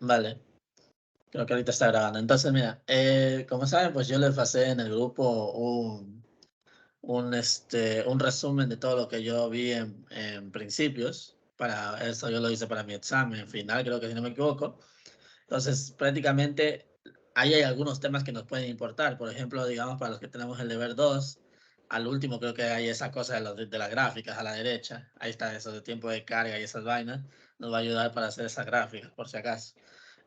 Vale, creo que ahorita está grabando. Entonces, mira, como saben, pues yo les pasé en el grupo un resumen de todo lo que yo vi en principios. Para eso yo lo hice para mi examen final, creo que si no me equivoco. Entonces, prácticamente, ahí hay algunos temas que nos pueden importar. Por ejemplo, digamos, para los que tenemos el deber 2, al último creo que hay esa cosa de las gráficas a la derecha. Ahí está eso de tiempo de carga y esas vainas. Nos va a ayudar para hacer esas gráficas, por si acaso.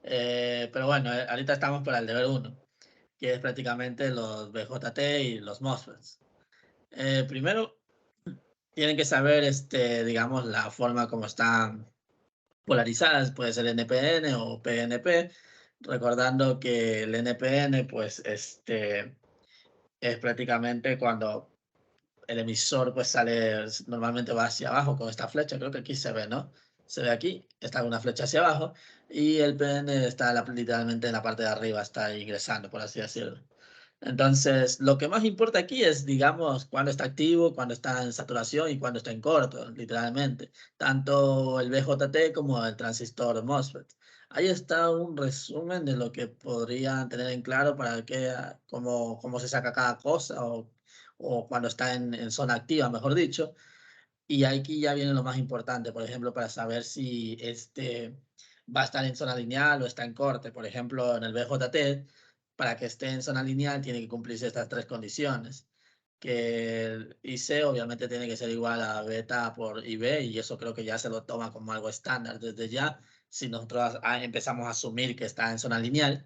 Pero bueno, ahorita estamos para el deber 1, que es prácticamente los BJT y los MOSFETs. Primero, tienen que saber, digamos, la forma como están polarizadas, puede ser NPN o PNP, recordando que el NPN, pues, es prácticamente cuando el emisor, pues, sale, normalmente va hacia abajo con esta flecha, creo que aquí se ve, ¿no? Se ve aquí, está una flecha hacia abajo, y el PN está literalmente en la parte de arriba, está ingresando, por así decirlo. Entonces, lo que más importa aquí es, digamos, cuando está activo, cuando está en saturación y cuando está en corto, literalmente. Tanto el BJT como el transistor MOSFET. Ahí está un resumen de lo que podrían tener en claro para que, cómo se saca cada cosa o cuando está en zona activa, mejor dicho. Y aquí ya viene lo más importante, por ejemplo, para saber si va a estar en zona lineal o está en corte. Por ejemplo, en el BJT, para que esté en zona lineal tiene que cumplirse estas tres condiciones. Que el IC obviamente tiene que ser igual a beta por IB y eso creo que ya se lo toma como algo estándar desde ya, si nosotros empezamos a asumir que está en zona lineal,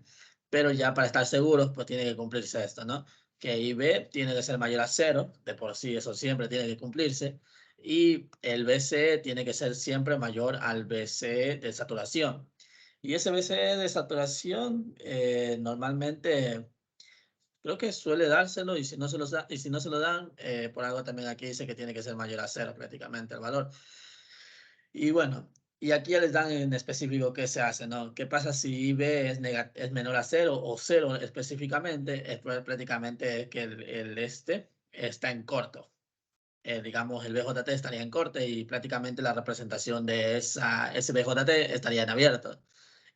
pero ya para estar seguros, pues tiene que cumplirse esto, ¿no? Que IB tiene que ser mayor a 0, de por sí eso siempre tiene que cumplirse, y el BC tiene que ser siempre mayor al BC de saturación. Y ese BC de saturación normalmente creo que suele dárselo y si no se, y si no se lo dan, por algo también aquí dice que tiene que ser mayor a 0 prácticamente el valor. Y bueno, y aquí ya les dan en específico qué se hace, ¿no? ¿Qué pasa si IB es menor a 0 o 0 específicamente? Es prácticamente que está en corto. Digamos, el BJT estaría en corte y prácticamente la representación de ese BJT estaría en abierto.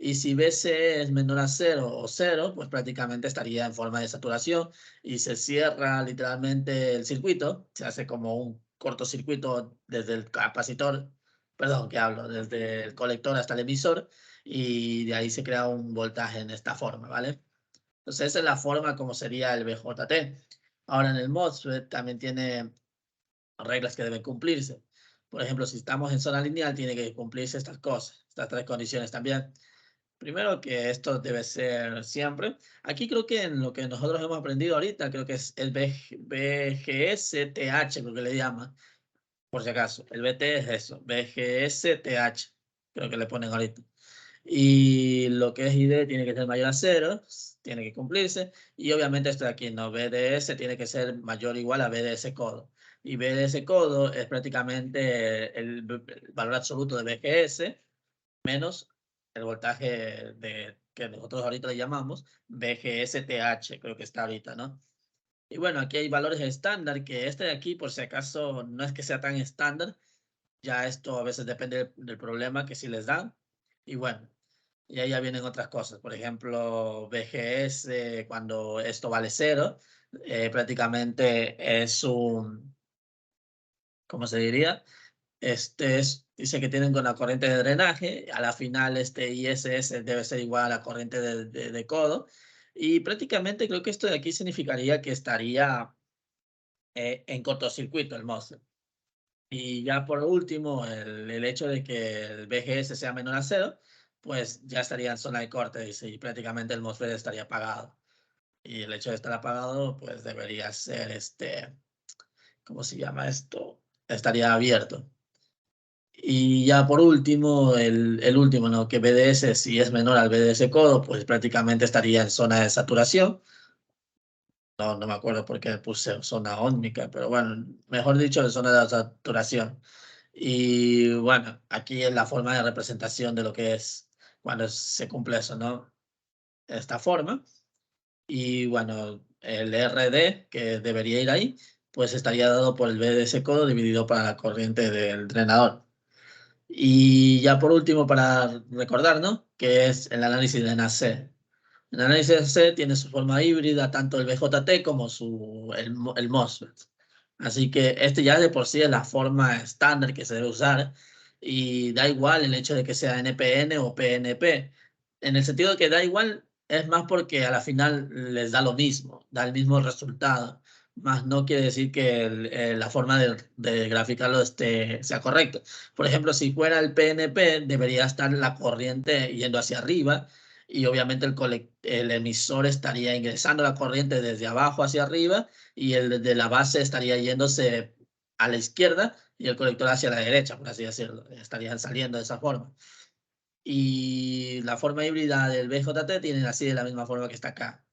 Y si BC es menor a 0 o 0, pues prácticamente estaría en forma de saturación y se cierra literalmente el circuito, se hace como un cortocircuito desde el capacitor, perdón, que hablo, desde el colector hasta el emisor y de ahí se crea un voltaje en esta forma, ¿vale? Entonces esa es la forma como sería el BJT. Ahora en el MOSFET también tiene reglas que deben cumplirse. Por ejemplo, si estamos en zona lineal, tiene que cumplirse estas cosas, estas tres condiciones también. Primero, que esto debe ser siempre. Aquí creo que en lo que nosotros hemos aprendido ahorita, creo que es el BGSTH, creo que le llaman, por si acaso. El BT es eso, BGSTH, creo que le ponen ahorita. Y lo que es ID tiene que ser mayor a 0, tiene que cumplirse. Y obviamente esto de aquí, ¿no? BDS tiene que ser mayor o igual a BDS codo. Y BDS codo es prácticamente el valor absoluto de BGS menos el voltaje que nosotros ahorita le llamamos BGSTH, creo que está ahorita, ¿no? Y bueno, aquí hay valores estándar, que este de aquí, por si acaso, no es que sea tan estándar. Ya esto a veces depende del problema que si les dan. Y bueno, y ahí ya vienen otras cosas. Por ejemplo, BGS, cuando esto vale 0, prácticamente es un, ¿cómo se diría? Dice que tienen con la corriente de drenaje. A la final, este ISS debe ser igual a la corriente de codo. Y prácticamente creo que esto de aquí significaría que estaría en cortocircuito el MOSFET. Y ya por último, el hecho de que el BGS sea menor a 0, pues ya estaría en zona de corte, dice, y prácticamente el MOSFET estaría apagado. Y el hecho de estar apagado, pues debería ser ¿cómo se llama esto? Estaría abierto. Y ya por último, el último, ¿no? Que BDS, si es menor al BDS codo, pues prácticamente estaría en zona de saturación. No me acuerdo por qué puse zona ósmica, pero bueno, mejor dicho, en zona de saturación. Y bueno, aquí es la forma de representación de lo que es cuando se cumple eso, ¿no? Esta forma. Y bueno, el RD, que debería ir ahí, pues estaría dado por el BDS codo dividido para la corriente del drenador. Y ya por último, para recordar, ¿no? Que es el análisis de NAC. El análisis de NAC tiene su forma híbrida, tanto el BJT como el MOSFET. Así que este ya de por sí es la forma estándar que se debe usar y da igual el hecho de que sea NPN o PNP. En el sentido de que da igual, es más porque a la final les da lo mismo, da el mismo resultado. Más no quiere decir que la forma de graficarlo sea correcta. Por ejemplo, si fuera el PNP, debería estar la corriente yendo hacia arriba y obviamente el emisor estaría ingresando la corriente desde abajo hacia arriba y el de la base estaría yéndose a la izquierda y el colector hacia la derecha, por así decirlo. Estarían saliendo de esa forma. Y la forma híbrida del BJT tiene así de la misma forma que está acá.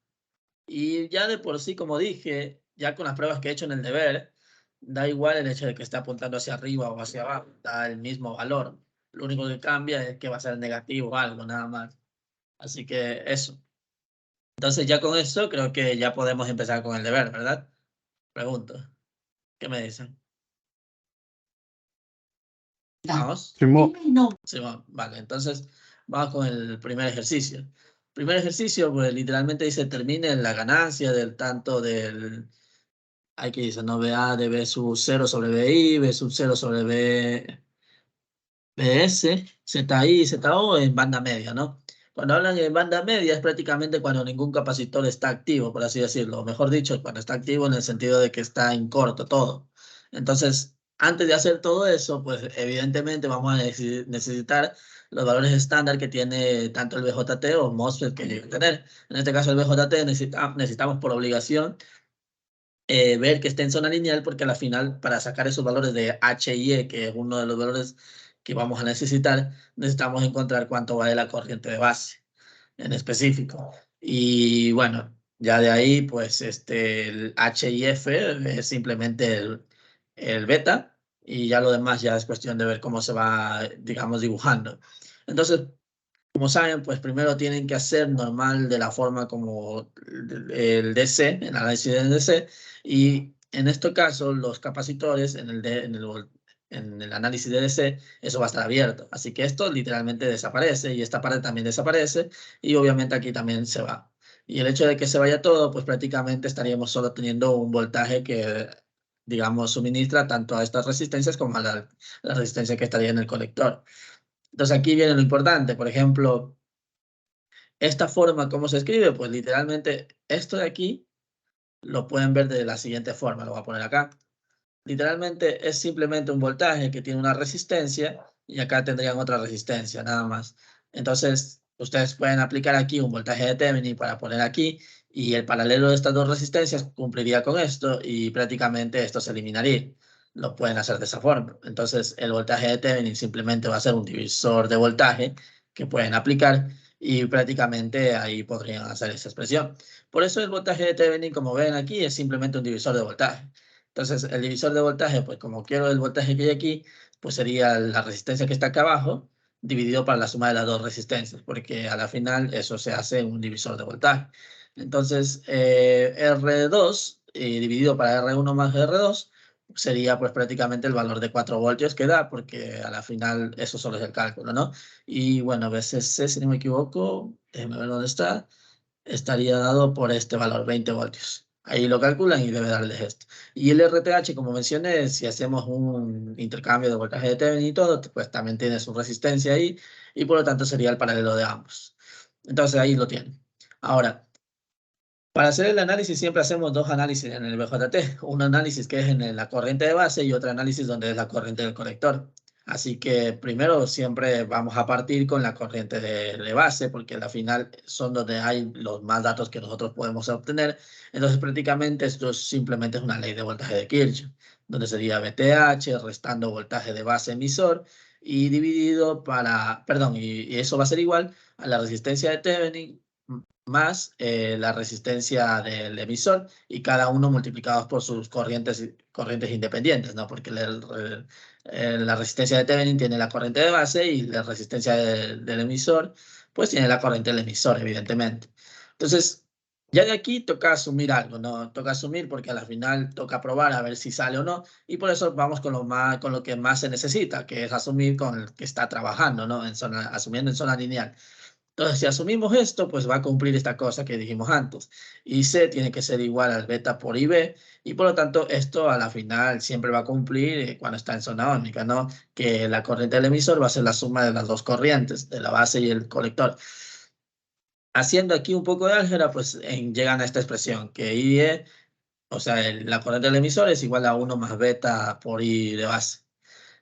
Y ya de por sí, como dije, ya con las pruebas que he hecho en el deber, da igual el hecho de que esté apuntando hacia arriba o hacia abajo, da el mismo valor. Lo único que cambia es que va a ser negativo o algo, nada más. Así que eso. Entonces ya con eso creo que ya podemos empezar con el deber, ¿verdad? Pregunto. ¿Qué me dicen? Vamos. Simón. Sí, vale, entonces vamos con el primer ejercicio. Primer ejercicio, pues literalmente dice termine la ganancia del tanto del, hay que dice, no BA de B sub 0 sobre BI, B sub 0 sobre BS, ZI, ZO en banda media, ¿no? Cuando hablan en banda media es prácticamente cuando ningún capacitor está activo, por así decirlo. O mejor dicho, cuando está activo en el sentido de que está en corto todo. Entonces, antes de hacer todo eso, pues evidentemente vamos a necesitar los valores estándar que tiene tanto el BJT o MOSFET que llegue a tener. En este caso, el BJT necesitamos por obligación ver que esté en zona lineal, porque a la final, para sacar esos valores de H y E, que es uno de los valores que vamos a necesitar, necesitamos encontrar cuánto vale la corriente de base en específico. Y bueno, ya de ahí, pues el H y F es simplemente el beta, y ya lo demás ya es cuestión de ver cómo se va, digamos, dibujando. Entonces, como saben, pues primero tienen que hacer normal de la forma como el DC, el análisis del DC, y en este caso los capacitores en el análisis de DC, eso va a estar abierto. Así que esto literalmente desaparece y esta parte también desaparece y obviamente aquí también se va. Y el hecho de que se vaya todo, pues prácticamente estaríamos solo teniendo un voltaje que, digamos, suministra tanto a estas resistencias como a la resistencia que estaría en el colector. Entonces aquí viene lo importante, por ejemplo, esta forma, ¿cómo se escribe? Pues literalmente esto de aquí lo pueden ver de la siguiente forma, lo voy a poner acá. Literalmente es simplemente un voltaje que tiene una resistencia y acá tendrían otra resistencia, nada más. Entonces, ustedes pueden aplicar aquí un voltaje de Thevenin para poner aquí y el paralelo de estas dos resistencias cumpliría con esto y prácticamente esto se eliminaría. Lo pueden hacer de esa forma. Entonces, el voltaje de Thevenin simplemente va a ser un divisor de voltaje que pueden aplicar y prácticamente ahí podrían hacer esa expresión. Por eso el voltaje de Thevenin, como ven aquí, es simplemente un divisor de voltaje. Entonces, el divisor de voltaje, pues como quiero el voltaje que hay aquí, pues sería la resistencia que está acá abajo, dividido para la suma de las dos resistencias, porque a la final eso se hace en un divisor de voltaje. Entonces, R2 dividido para R1 más R2 sería pues prácticamente el valor de 4 voltios que da, porque a la final eso solo es el cálculo, ¿no? Y bueno, VCC, si no me equivoco, déjeme ver dónde está, estaría dado por este valor, 20 voltios. Ahí lo calculan y debe darles esto. Y el RTH, como mencioné, si hacemos un intercambio de voltaje de Thevenin y todo, pues también tiene su resistencia ahí y por lo tanto sería el paralelo de ambos. Entonces ahí lo tienen. Ahora, para hacer el análisis siempre hacemos dos análisis en el BJT. Un análisis que es en la corriente de base y otro análisis donde es la corriente del colector. Así que primero siempre vamos a partir con la corriente de base porque al final son donde hay los más datos que nosotros podemos obtener. Entonces prácticamente esto simplemente es una ley de voltaje de Kirchhoff, donde sería VTH restando voltaje de base emisor y dividido perdón, y eso va a ser igual a la resistencia de Thevenin más la resistencia del emisor y cada uno multiplicados por sus corrientes independientes, ¿no? Porque la resistencia de Thevenin tiene la corriente de base y la resistencia del emisor, pues tiene la corriente del emisor, evidentemente. Entonces, Ya de aquí toca asumir algo, ¿no? Toca asumir porque a la final toca probar a ver si sale o no, y por eso vamos con lo que más se necesita, que es asumir con el que está trabajando, ¿no? Asumiendo en zona lineal. Entonces, si asumimos esto, pues va a cumplir esta cosa que dijimos antes. IC tiene que ser igual al beta por IB, y por lo tanto esto a la final siempre va a cumplir cuando está en zona óhmica, ¿no? Que la corriente del emisor va a ser la suma de las dos corrientes, de la base y el colector. Haciendo aquí un poco de álgebra, pues llegan a esta expresión, que IE, o sea, la corriente del emisor es igual a 1 más beta por I de base.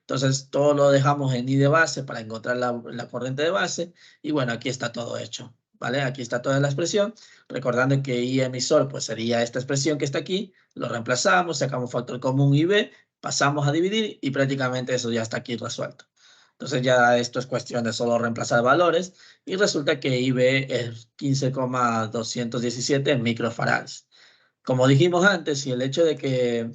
Entonces, todo lo dejamos en I de base para encontrar la corriente de base. Y bueno, aquí está todo hecho, ¿vale? Aquí está toda la expresión. Recordando que I emisor, pues sería esta expresión que está aquí. Lo reemplazamos, sacamos factor común IB, pasamos a dividir y prácticamente eso ya está aquí resuelto. Entonces ya esto es cuestión de solo reemplazar valores y resulta que IB es 15,217 microfarads. Como dijimos antes, y el hecho de que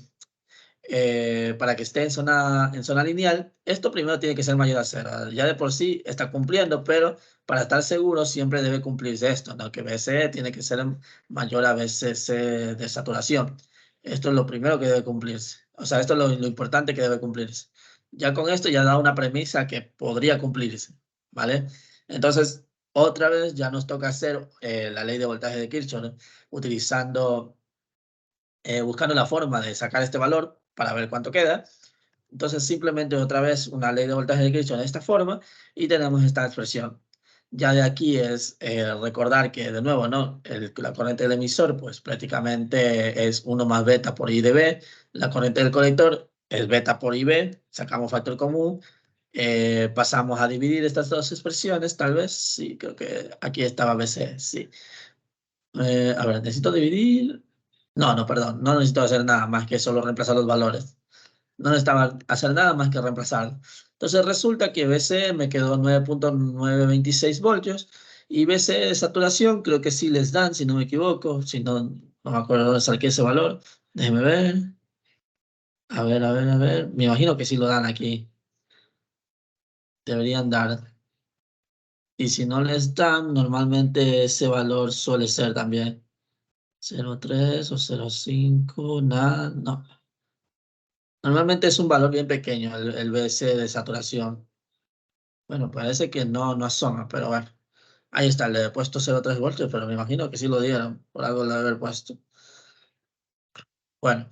para que esté en zona lineal, esto primero tiene que ser mayor a 0. Ya de por sí está cumpliendo, pero para estar seguro siempre debe cumplirse esto, ¿no? Que BCE tiene que ser mayor a BCC de saturación. Esto es lo primero que debe cumplirse. O sea, esto es lo importante que debe cumplirse. Ya con esto ya da una premisa que podría cumplirse, ¿vale? Entonces, otra vez ya nos toca hacer la ley de voltaje de Kirchhoff, ¿no? Utilizando, buscando la forma de sacar este valor para ver cuánto queda. Entonces, simplemente otra vez una ley de voltaje de Kirchhoff de esta forma y tenemos esta expresión. Ya de aquí es recordar que, de nuevo, ¿no? La corriente del emisor, pues prácticamente es 1 más beta por I de B. La corriente del colector es beta por IB. Sacamos factor común. Pasamos a dividir estas dos expresiones, tal vez. Sí, creo que aquí estaba BC, sí. A ver, necesito dividir. No, perdón. No necesito hacer nada más que solo reemplazar los valores. No necesitaba hacer nada más que reemplazarlo. Entonces resulta que BC me quedó 9,926 voltios y BC de saturación creo que sí les dan, si no me equivoco, si no, no me acuerdo dónde saqué ese valor. Déjeme ver. A ver. Me imagino que sí lo dan aquí. Deberían dar. Y si no les dan, normalmente ese valor suele ser también 0,3 o 0,5, nada, no. Normalmente es un valor bien pequeño el BC de saturación. Bueno, parece que no asoma, pero bueno. Ahí está, le he puesto 0,3 voltios, pero me imagino que sí lo dieron, por algo le haber puesto. Bueno,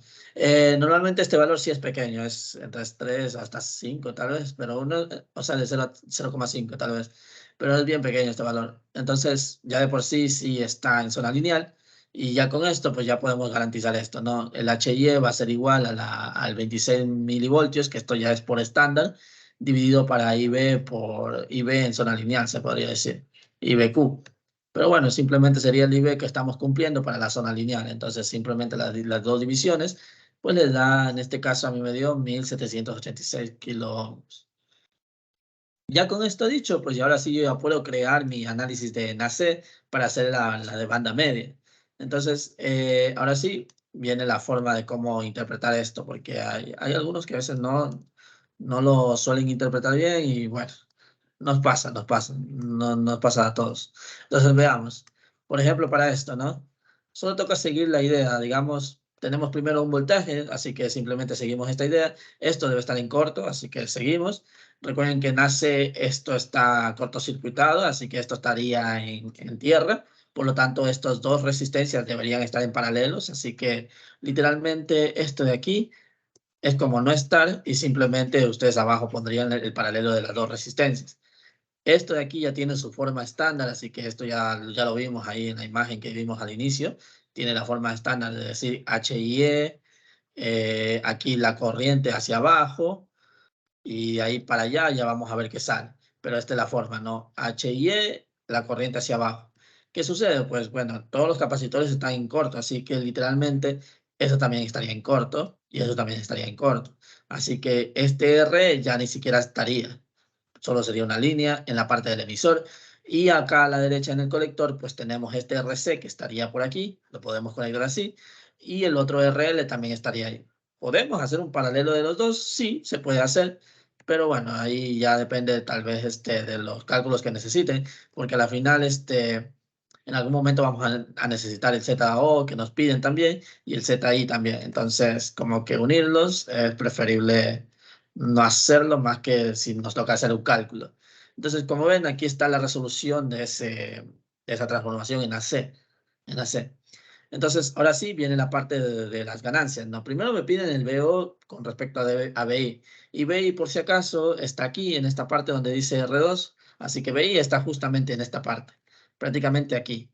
normalmente este valor sí es pequeño, es entre 3 hasta 5 tal vez, pero uno, o sea, de 0,5 tal vez, pero es bien pequeño este valor. Entonces, ya de por sí sí está en zona lineal, y ya con esto, pues ya podemos garantizar esto, ¿no? El HIE va a ser igual al 26 milivoltios, que esto ya es por estándar, dividido para IB por IB en zona lineal, se podría decir, IBQ. Pero bueno, simplemente sería el IB que estamos cumpliendo para la zona lineal. Entonces, simplemente las dos divisiones, pues les da, en este caso a mí me dio 1786 kilo. Ya con esto dicho, pues ya ahora sí yo ya puedo crear mi análisis de NACE para hacer la de banda media. Entonces, ahora sí viene la forma de cómo interpretar esto, porque hay algunos que a veces no lo suelen interpretar bien y bueno, nos pasa a todos. Entonces, veamos. Por ejemplo, para esto, ¿no? Solo toca seguir la idea, digamos, tenemos primero un voltaje, así que simplemente seguimos esta idea. Esto debe estar en corto, así que seguimos. Recuerden que nace, esto está cortocircuitado, así que esto estaría en tierra. Por lo tanto, estas dos resistencias deberían estar en paralelos, así que literalmente esto de aquí es como no estar y simplemente ustedes abajo pondrían el paralelo de las dos resistencias. Esto de aquí ya tiene su forma estándar, así que esto ya lo vimos ahí en la imagen que vimos al inicio. Tiene la forma estándar de decir HIE, aquí la corriente hacia abajo, y de ahí para allá ya vamos a ver qué sale. Pero esta es la forma, ¿no? HIE, la corriente hacia abajo. ¿Qué sucede? Pues bueno, todos los capacitores están en corto, así que literalmente eso también estaría en corto y eso también estaría en corto. Así que este R ya ni siquiera estaría, solo sería una línea en la parte del emisor. Y acá a la derecha en el colector, pues tenemos este RC que estaría por aquí, lo podemos conectar así, y el otro RL también estaría ahí. ¿Podemos hacer un paralelo de los dos? Sí, se puede hacer, pero bueno, ahí ya depende tal vez de los cálculos que necesiten, porque al final en algún momento vamos a necesitar el ZO que nos piden también y el ZI también. Entonces, como que unirlos es preferible no hacerlo más que si nos toca hacer un cálculo. Entonces, como ven, aquí está la resolución de esa transformación en AC. En AC. Entonces, ahora sí viene la parte de las ganancias, ¿no? Primero me piden el BO con respecto a BI. Y BI, por si acaso, está aquí en esta parte donde dice R2. Así que BI está justamente en esta parte, prácticamente aquí.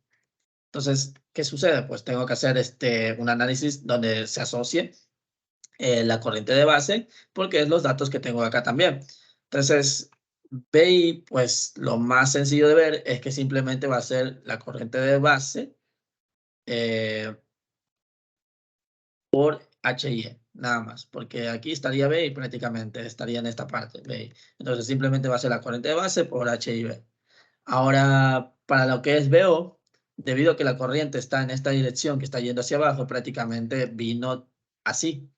Entonces, ¿qué sucede? Pues tengo que hacer un análisis donde se asocie la corriente de base, porque es los datos que tengo acá también. Entonces, BI, pues lo más sencillo de ver es que simplemente va a ser la corriente de base por HIE, nada más, porque aquí estaría BI prácticamente, estaría en esta parte, BI. Entonces, simplemente va a ser la corriente de base por HIB. Ahora, para lo que es BO, debido a que la corriente está en esta dirección que está yendo hacia abajo, prácticamente vino así.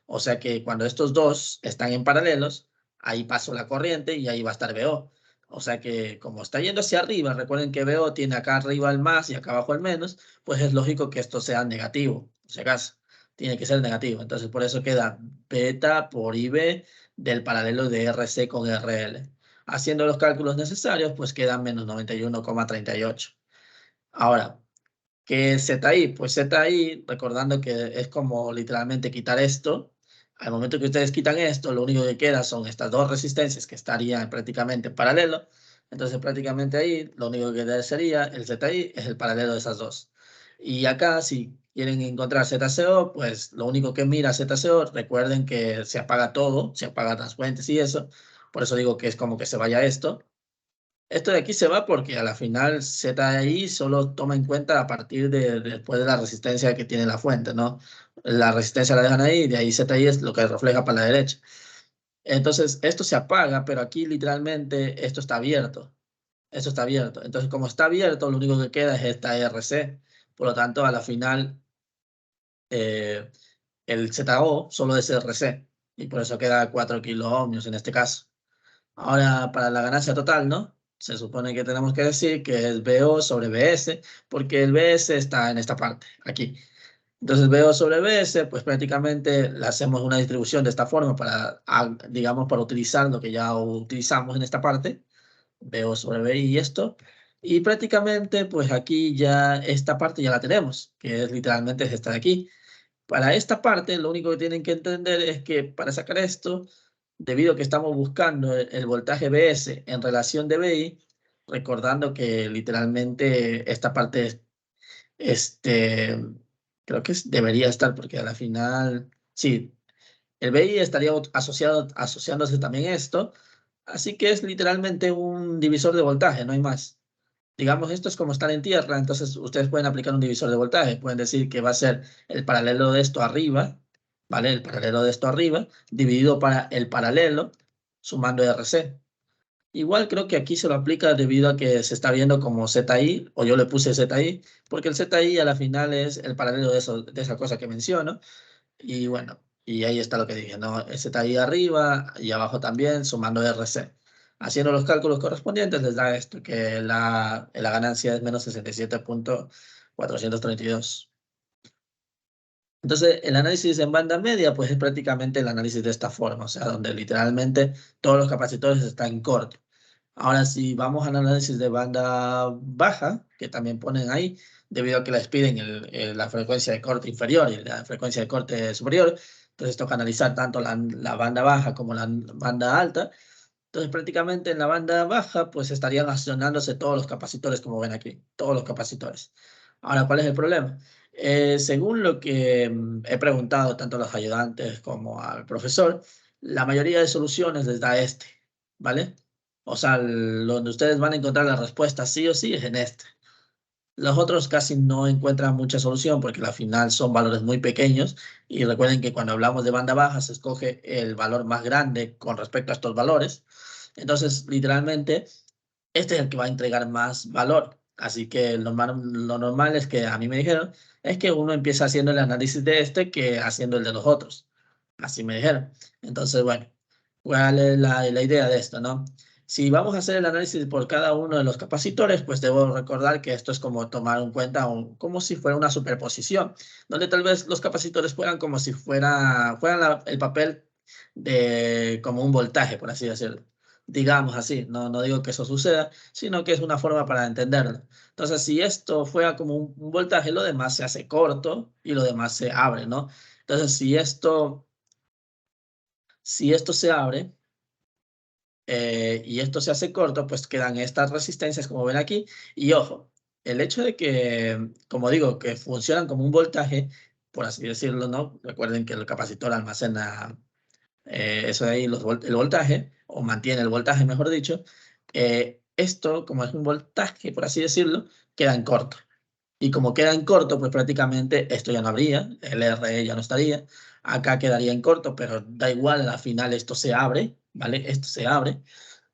O sea que cuando estos dos están en paralelos, ahí paso la corriente y ahí va a estar BO. O sea que como está yendo hacia arriba, recuerden que BO tiene acá arriba el más y acá abajo el menos, pues es lógico que esto sea negativo, si acaso. Tiene que ser negativo. Entonces por eso queda beta por IB del paralelo de RC con RL. Haciendo los cálculos necesarios, pues quedan menos 91,38. Ahora, ¿qué es ZI? Pues ZI, recordando que es como literalmente quitar esto. Al momento que ustedes quitan esto, lo único que queda son estas dos resistencias que estarían prácticamente en paralelo. Entonces, prácticamente ahí, lo único que queda sería el ZI, es el paralelo de esas dos. Y acá, si quieren encontrar ZCO, pues lo único que mira ZCO, recuerden que se apaga todo, se apagan las fuentes y eso. Por eso digo que es como que se vaya esto. Esto de aquí se va porque a la final ZI solo toma en cuenta a partir después de la resistencia que tiene la fuente, ¿no? La resistencia la dejan ahí y de ahí ZI es lo que refleja para la derecha. Entonces, esto se apaga, pero aquí literalmente esto está abierto. Esto está abierto. Entonces, como está abierto, lo único que queda es esta RC. Por lo tanto, a la final, eh, el ZO solo es RC. Y por eso queda 4 kiloohmios en este caso. Ahora, para la ganancia total, ¿no? Se supone que tenemos que decir que es BO sobre BS, porque el BS está en esta parte, aquí. Entonces, BO sobre BS, pues prácticamente le hacemos una distribución de esta forma para, digamos, para utilizar lo que ya utilizamos en esta parte, BO sobre BI y esto. Y prácticamente, pues aquí ya esta parte ya la tenemos, que es literalmente esta de aquí. Para esta parte, lo único que tienen que entender es que para sacar esto, debido a que estamos buscando el voltaje BS en relación de BI, recordando que literalmente esta parte, este, creo que debería estar, porque a la final, sí, el BI estaría asociándose también a esto, así que es literalmente un divisor de voltaje, no hay más. Digamos, esto es como estar en tierra, entonces ustedes pueden aplicar un divisor de voltaje, pueden decir que va a ser el paralelo de esto arriba, ¿vale? El paralelo de esto arriba, dividido para el paralelo, sumando RC. Igual creo que aquí se lo aplica debido a que se está viendo como ZI, o yo le puse ZI, porque el ZI a la final es el paralelo de, eso, de esa cosa que menciono, y bueno, y ahí está lo que dije, ¿no? ZI arriba y abajo también, sumando RC. Haciendo los cálculos correspondientes les da esto, que la ganancia es menos 67,432. Entonces, el análisis en banda media, pues es prácticamente el análisis de esta forma, o sea, donde literalmente todos los capacitores están en corto. Ahora, si vamos al análisis de banda baja, que también ponen ahí, debido a que les piden la frecuencia de corte inferior y la frecuencia de corte superior, entonces toca analizar tanto la banda baja como la banda alta. Entonces, prácticamente en la banda baja, pues estarían accionándose todos los capacitores, como ven aquí, todos los capacitores. Ahora, ¿cuál es el problema? Según lo que he preguntado tanto a los ayudantes como al profesor, la mayoría de soluciones les da este, ¿vale? O sea, donde ustedes van a encontrar la respuesta sí o sí es en este. Los otros casi no encuentran mucha solución porque al final son valores muy pequeños y recuerden que cuando hablamos de banda baja se escoge el valor más grande con respecto a estos valores. Entonces, literalmente, este es el que va a entregar más valor. Así que lo normal es que a mí me dijeron, es que uno empieza haciendo el análisis de este que haciendo el de los otros. Así me dijeron. Entonces, bueno, ¿cuál es la idea de esto, no? Si vamos a hacer el análisis por cada uno de los capacitores, pues debo recordar que esto es como tomar en cuenta como si fuera una superposición, donde tal vez los capacitores fueran como si fueran el papel de como un voltaje, por así decirlo. Digamos así, no digo que eso suceda, sino que es una forma para entenderlo. Entonces, si esto fuera como un voltaje, lo demás se hace corto y lo demás se abre, ¿no? Entonces, si esto se abre, y esto se hace corto, pues quedan estas resistencias como ven aquí. Y ojo, el hecho de que, como digo, que funcionan como un voltaje, por así decirlo, ¿no? Recuerden que el capacitor almacena eso de ahí, el voltaje, o mantiene el voltaje, mejor dicho. Esto, como es un voltaje, por así decirlo, queda en corto. Y como queda en corto, pues prácticamente esto ya no habría, el RE ya no estaría, acá quedaría en corto, pero da igual, al final esto se abre, ¿vale? Esto se abre.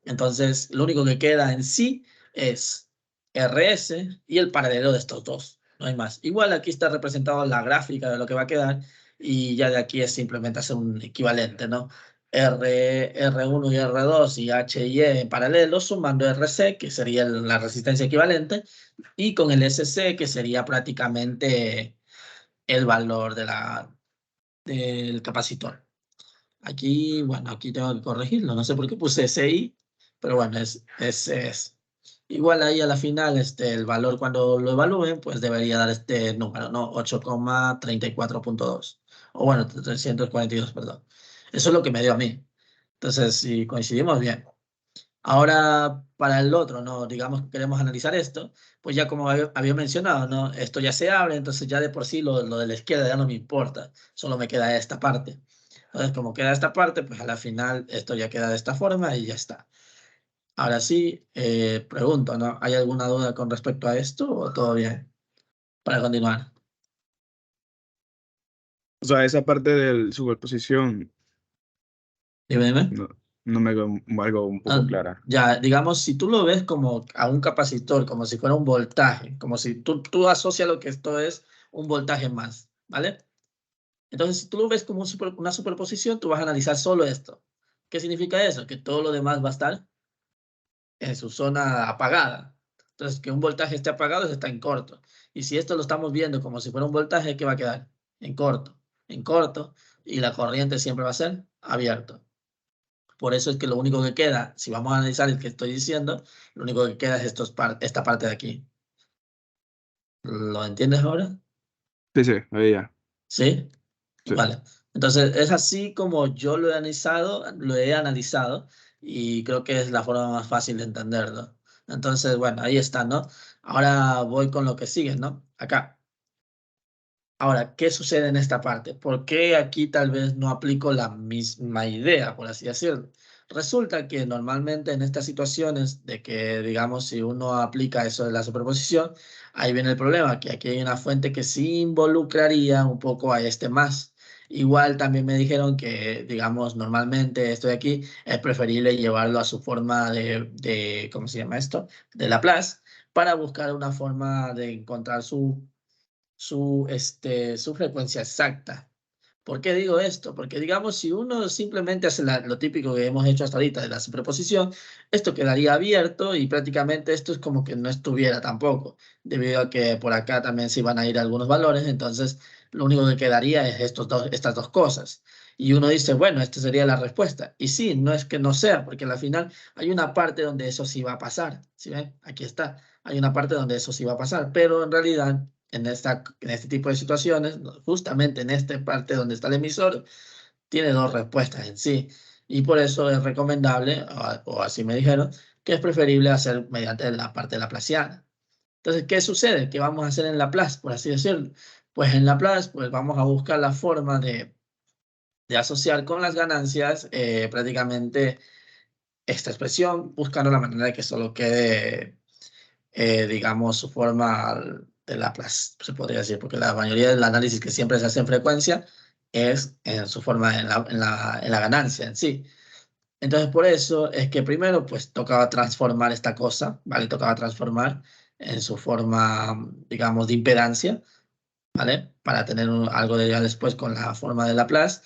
Entonces, lo único que queda en sí es RS y el paralelo de estos dos, no hay más. Igual aquí está representado la gráfica de lo que va a quedar y ya de aquí es simplemente hacer un equivalente, ¿no? R1 y R2 y H y E en paralelo sumando RC, que sería la resistencia equivalente, y con el SC, que sería prácticamente el valor del capacitor. Aquí, bueno, aquí tengo que corregirlo, no sé por qué puse SI, pero bueno, es. Igual ahí a la final, el valor cuando lo evalúen, pues debería dar este número, ¿no? 8,34.2. O bueno, 342, perdón. Eso es lo que me dio a mí. Entonces, si coincidimos, bien. Ahora, para el otro, ¿no? Digamos que queremos analizar esto, pues ya como había mencionado, ¿no? Esto ya se abre, entonces ya de por sí lo de la izquierda ya no me importa, solo me queda esta parte. Entonces, como queda esta parte, pues a la final esto ya queda de esta forma y ya está. Ahora sí, pregunto, ¿no? ¿Hay alguna duda con respecto a esto o todo bien? Para continuar. O sea, esa parte de superposición Dime, dime. no, no me quedó algo un poco Ah, clara. ya, digamos, si tú lo ves como a un capacitor, como si fuera un voltaje, como si tú asocias lo que esto es un voltaje más, ¿vale? Entonces, si tú lo ves como una superposición, tú vas a analizar solo esto. ¿Qué significa eso? Que todo lo demás va a estar en su zona apagada. Entonces, que un voltaje esté apagado está en corto. Y si esto lo estamos viendo como si fuera un voltaje, ¿qué va a quedar? En corto, y la corriente siempre va a ser abierto. Por eso es que lo único que queda, si vamos a analizar el que estoy diciendo, lo único que queda es esta parte de aquí. ¿Lo entiendes ahora? Sí, sí, ahí ya. ¿Sí? Sí. Vale. Entonces, es así como yo lo he analizado y creo que es la forma más fácil de entenderlo. Entonces, bueno, ahí está, ¿no? Ahora voy con lo que sigue, ¿no? Acá. Ahora, ¿qué sucede en esta parte? ¿Por qué aquí tal vez no aplico la misma idea, por así decirlo? Resulta que normalmente en estas situaciones de que, digamos, si uno aplica eso de la superposición, ahí viene el problema, que aquí hay una fuente que sí involucraría un poco a este más. Igual también me dijeron que, digamos, normalmente esto de aquí es preferible llevarlo a su forma ¿cómo se llama esto? De Laplace, para buscar una forma de encontrar su frecuencia exacta. ¿Por qué digo esto? Porque digamos, si uno simplemente hace lo típico que hemos hecho hasta ahorita de la superposición, esto quedaría abierto y prácticamente esto es como que no estuviera tampoco, debido a que por acá también se iban a ir algunos valores, entonces lo único que quedaría es estas dos cosas. Y uno dice, bueno, esta sería la respuesta. Y sí, no es que no sea, porque al final hay una parte donde eso sí va a pasar. ¿Sí ven? Aquí está. Hay una parte donde eso sí va a pasar, pero en realidad en este tipo de situaciones, justamente en esta parte donde está el emisor, tiene dos respuestas en sí. Y por eso es recomendable, o así me dijeron, que es preferible hacer mediante la parte laplaciana. Entonces, ¿qué sucede? ¿Qué vamos a hacer en Laplace, por así decirlo? Pues en Laplace, pues vamos a buscar la forma de asociar con las ganancias prácticamente esta expresión, buscando la manera de que solo quede digamos, su forma de Laplace, se podría decir, porque la mayoría del análisis que siempre se hace en frecuencia es en su forma, en la ganancia en sí. Entonces, por eso es que primero, pues, tocaba transformar esta cosa, ¿vale? Tocaba transformar en su forma, digamos, de impedancia, ¿vale? Para tener algo de ya después con la forma de Laplace.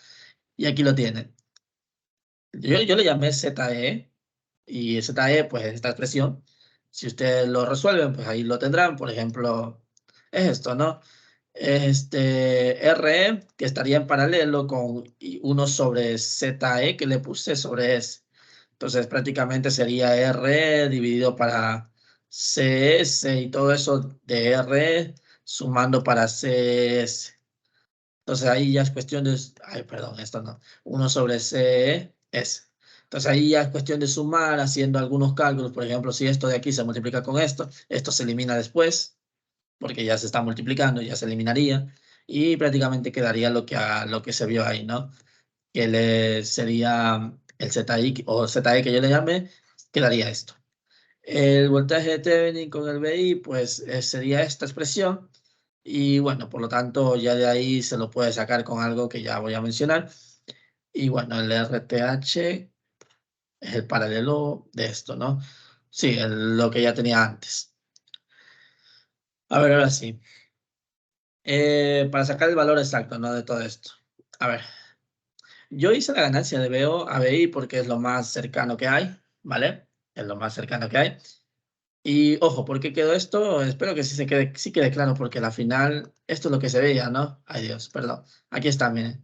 Y aquí lo tienen. Yo le llamé ZE, y ZE, pues esta expresión. Si ustedes lo resuelven, pues ahí lo tendrán. Por ejemplo, es esto, ¿no? RE, que estaría en paralelo con 1 sobre ZE, que le puse sobre S. Entonces, prácticamente sería RE dividido para CS y todo eso de RE, sumando para CS. Entonces, ahí ya es cuestión de... Ay, perdón, esto no. 1 sobre CS. Entonces, ahí ya es cuestión de sumar, haciendo algunos cálculos. Por ejemplo, si esto de aquí se multiplica con esto se elimina después, porque ya se está multiplicando, ya se eliminaría, y prácticamente quedaría lo que se vio ahí, ¿no? Que sería el ZI o ZE que yo le llamé, quedaría esto. El voltaje de Thevenin con el BI, pues sería esta expresión, y bueno, por lo tanto, ya de ahí se lo puede sacar con algo que ya voy a mencionar. Y bueno, el RTH es el paralelo de esto, ¿no? Sí, lo que ya tenía antes. A ver, ahora sí. Para sacar el valor exacto, ¿no? De todo esto. A ver, yo hice la ganancia de BO a BI porque es lo más cercano que hay, ¿vale? Es lo más cercano que hay. Y ojo, ¿por qué quedó esto? Espero que sí quede claro, porque al final esto es lo que se veía, ¿no? Ay Dios, perdón. Aquí está, miren.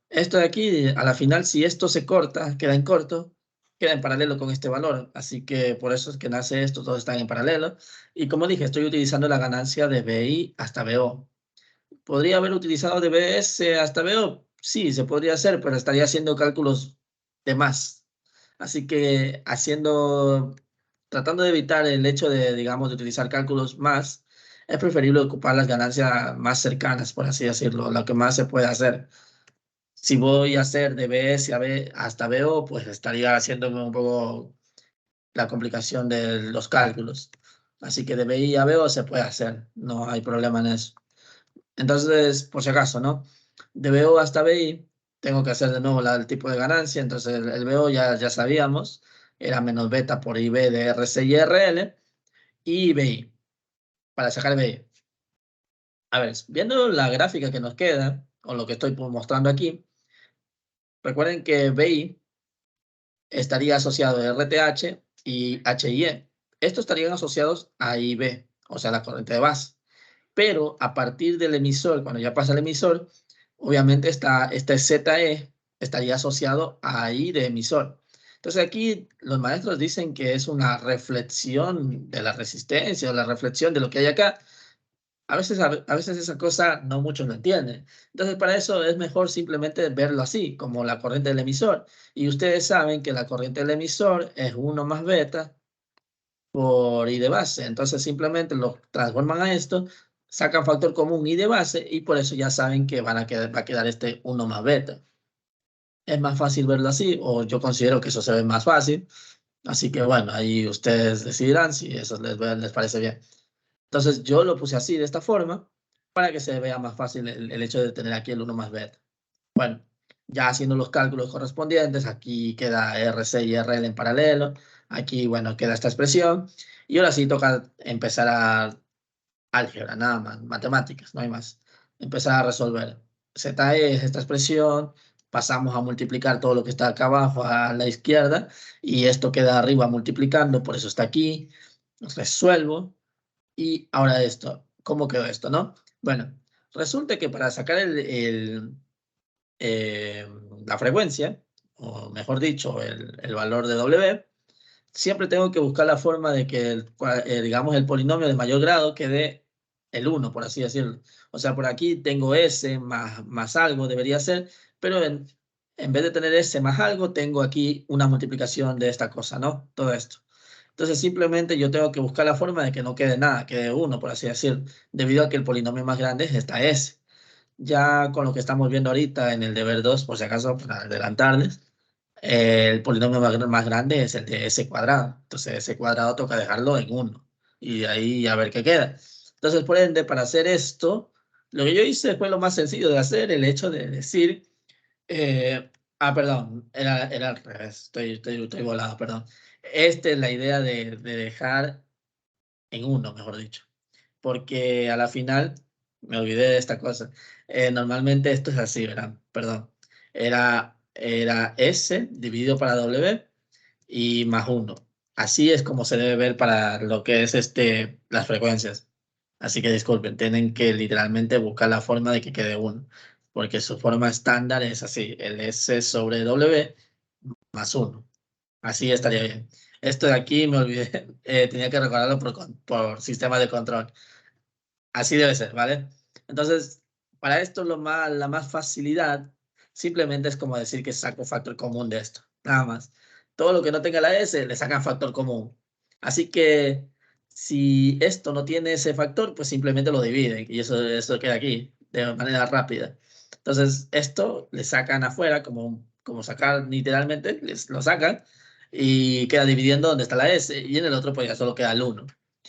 Esto de aquí, a la final, si esto se corta, queda en corto, queda en paralelo con este valor. Así que por eso es que nace esto, todos están en paralelo. Y como dije, estoy utilizando la ganancia de BI hasta BO. ¿Podría haber utilizado de BS hasta BO? Sí, se podría hacer, pero estaría haciendo cálculos de más. Así que tratando de evitar el hecho de, digamos, de utilizar cálculos más, es preferible ocupar las ganancias más cercanas, por así decirlo, lo que más se puede hacer. Si voy a hacer de BS hasta BO, pues estaría haciéndome un poco la complicación de los cálculos. Así que de BI a BO se puede hacer, no hay problema en eso. Entonces, por si acaso, ¿no? De BO hasta BI, tengo que hacer de nuevo el tipo de ganancia. Entonces, el BO ya sabíamos, era menos beta por IB de RC y RL y BI, para sacar BI. A ver, viendo la gráfica que nos queda, o lo que estoy mostrando aquí, recuerden que BI estaría asociado a RTH y HIE. Estos estarían asociados a IB, o sea, la corriente de base. Pero a partir del emisor, cuando ya pasa el emisor, obviamente este ZE estaría asociado a I de emisor. Entonces aquí los maestros dicen que es una reflexión de la resistencia o la reflexión de lo que hay acá. A veces esa cosa no muchos lo entienden. Entonces para eso es mejor simplemente verlo así, como la corriente del emisor. Y ustedes saben que la corriente del emisor es 1 más beta por I de base. Entonces simplemente lo transforman a esto, sacan factor común I de base y por eso ya saben que va a quedar este 1 más beta. Es más fácil verlo así, o yo considero que eso se ve más fácil. Así que bueno, ahí ustedes decidirán si eso les parece bien. Entonces yo lo puse así, de esta forma, para que se vea más fácil el hecho de tener aquí el 1 más beta. Bueno, ya haciendo los cálculos correspondientes, aquí queda RC y RL en paralelo, aquí, bueno, queda esta expresión, y ahora sí toca empezar a álgebra, nada más, matemáticas, no hay más. Empezar a resolver. ZE es esta expresión, pasamos a multiplicar todo lo que está acá abajo a la izquierda, y esto queda arriba multiplicando, por eso está aquí, resuelvo, y ahora esto, ¿cómo quedó esto, no? Bueno, resulta que para sacar eh, la frecuencia, o mejor dicho, el valor de W, siempre tengo que buscar la forma de que, digamos, el polinomio de mayor grado quede el 1, por así decirlo. O sea, por aquí tengo S más algo, debería ser, pero en vez de tener S más algo, tengo aquí una multiplicación de esta cosa, ¿no? Todo esto. Entonces, simplemente yo tengo que buscar la forma de que no quede nada, quede 1, por así decirlo, debido a que el polinomio más grande es esta S. Ya con lo que estamos viendo ahorita en el deber 2, por si acaso, para adelantarles, el polinomio más grande es el de S cuadrado. Entonces, S cuadrado toca dejarlo en 1 y de ahí a ver qué queda. Entonces, por ende, para hacer esto, lo que yo hice fue lo más sencillo de hacer, el hecho de decir, perdón, era al revés, estoy volado, perdón. Esta es la idea de dejar en 1, mejor dicho, porque a la final me olvidé de esta cosa. Normalmente esto es así, ¿verdad? Perdón. Era S dividido para W y más 1. Así es como se debe ver para lo que es las frecuencias. Así que disculpen, tienen que literalmente buscar la forma de que quede 1, porque su forma estándar es así, el S sobre W más 1. Así estaría bien. Esto de aquí me olvidé, tenía que recordarlo por sistema de control. Así debe ser, ¿vale? Entonces, para esto la más facilidad simplemente es como decir que saco factor común de esto, nada más. Todo lo que no tenga la S le sacan factor común. Así que si esto no tiene ese factor, pues simplemente lo dividen y eso queda aquí de manera rápida. Entonces, esto le sacan afuera, como sacar literalmente, lo sacan y queda dividiendo donde está la S y en el otro pues ya solo queda el 1.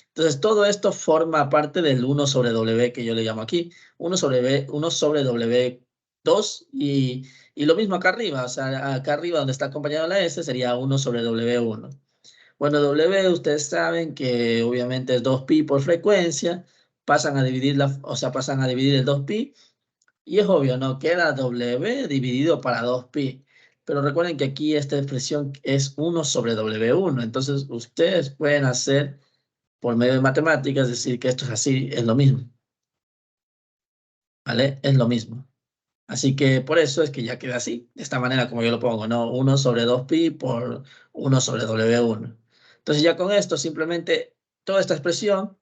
Entonces, todo esto forma parte del 1 sobre W que yo le llamo aquí. 1 sobre W2 y lo mismo acá arriba. O sea, acá arriba donde está acompañado la S sería 1 sobre W1. Bueno, W ustedes saben que obviamente es 2pi por frecuencia. Pasan a dividir pasan a dividir el 2pi. Y es obvio, ¿no? Queda W dividido para 2pi. Pero recuerden que aquí esta expresión es 1 sobre W1. Entonces, ustedes pueden hacer por medio de matemáticas, decir que esto es así, es lo mismo, ¿vale? Es lo mismo. Así que por eso es que ya queda así, de esta manera como yo lo pongo, ¿no? 1 sobre 2pi por 1 sobre W1. Entonces ya con esto simplemente toda esta expresión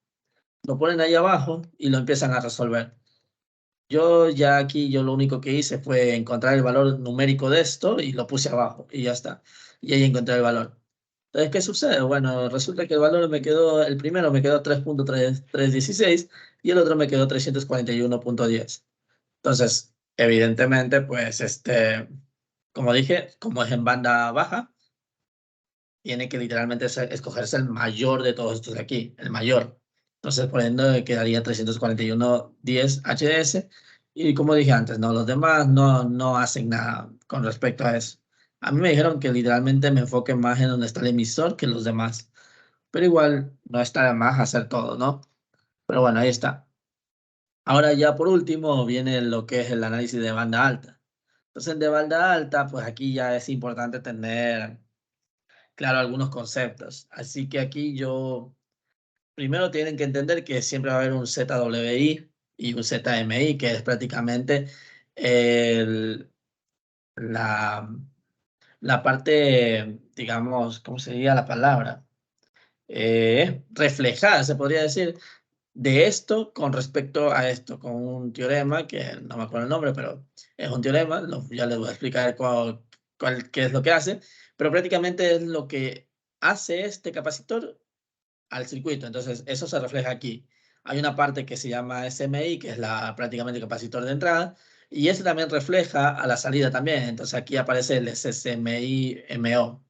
lo ponen ahí abajo y lo empiezan a resolver. Yo lo único que hice fue encontrar el valor numérico de esto y lo puse abajo y ya está. Y ahí encontré el valor. Entonces, ¿qué sucede? Bueno, resulta que el primero me quedó 3.316 y el otro me quedó 341.10. Entonces, evidentemente, pues, como dije, como es en banda baja, tiene que literalmente escogerse el mayor de todos estos de aquí, el mayor. Entonces, por ende, quedaría 341.10 HDS. Y como dije antes, no, los demás no hacen nada con respecto a eso. A mí me dijeron que literalmente me enfoque más en donde está el emisor que los demás. Pero igual no está de más hacer todo, ¿no? Pero bueno, ahí está. Ahora ya por último viene lo que es el análisis de banda alta. Entonces, de banda alta, pues aquí ya es importante tener claro algunos conceptos. Así que aquí primero tienen que entender que siempre va a haber un ZWI y un ZMI, que es prácticamente el, la, la parte, digamos, ¿cómo sería la palabra? Reflejada, se podría decir, de esto con respecto a esto, con un teorema, que no me acuerdo el nombre, pero es un teorema, ya les voy a explicar qué es lo que hace, pero prácticamente es lo que hace este capacitor al circuito. Entonces, eso se refleja aquí. Hay una parte que se llama SMI, que es prácticamente el capacitor de entrada, y ese también refleja a la salida también. Entonces, aquí aparece el SSMI MO,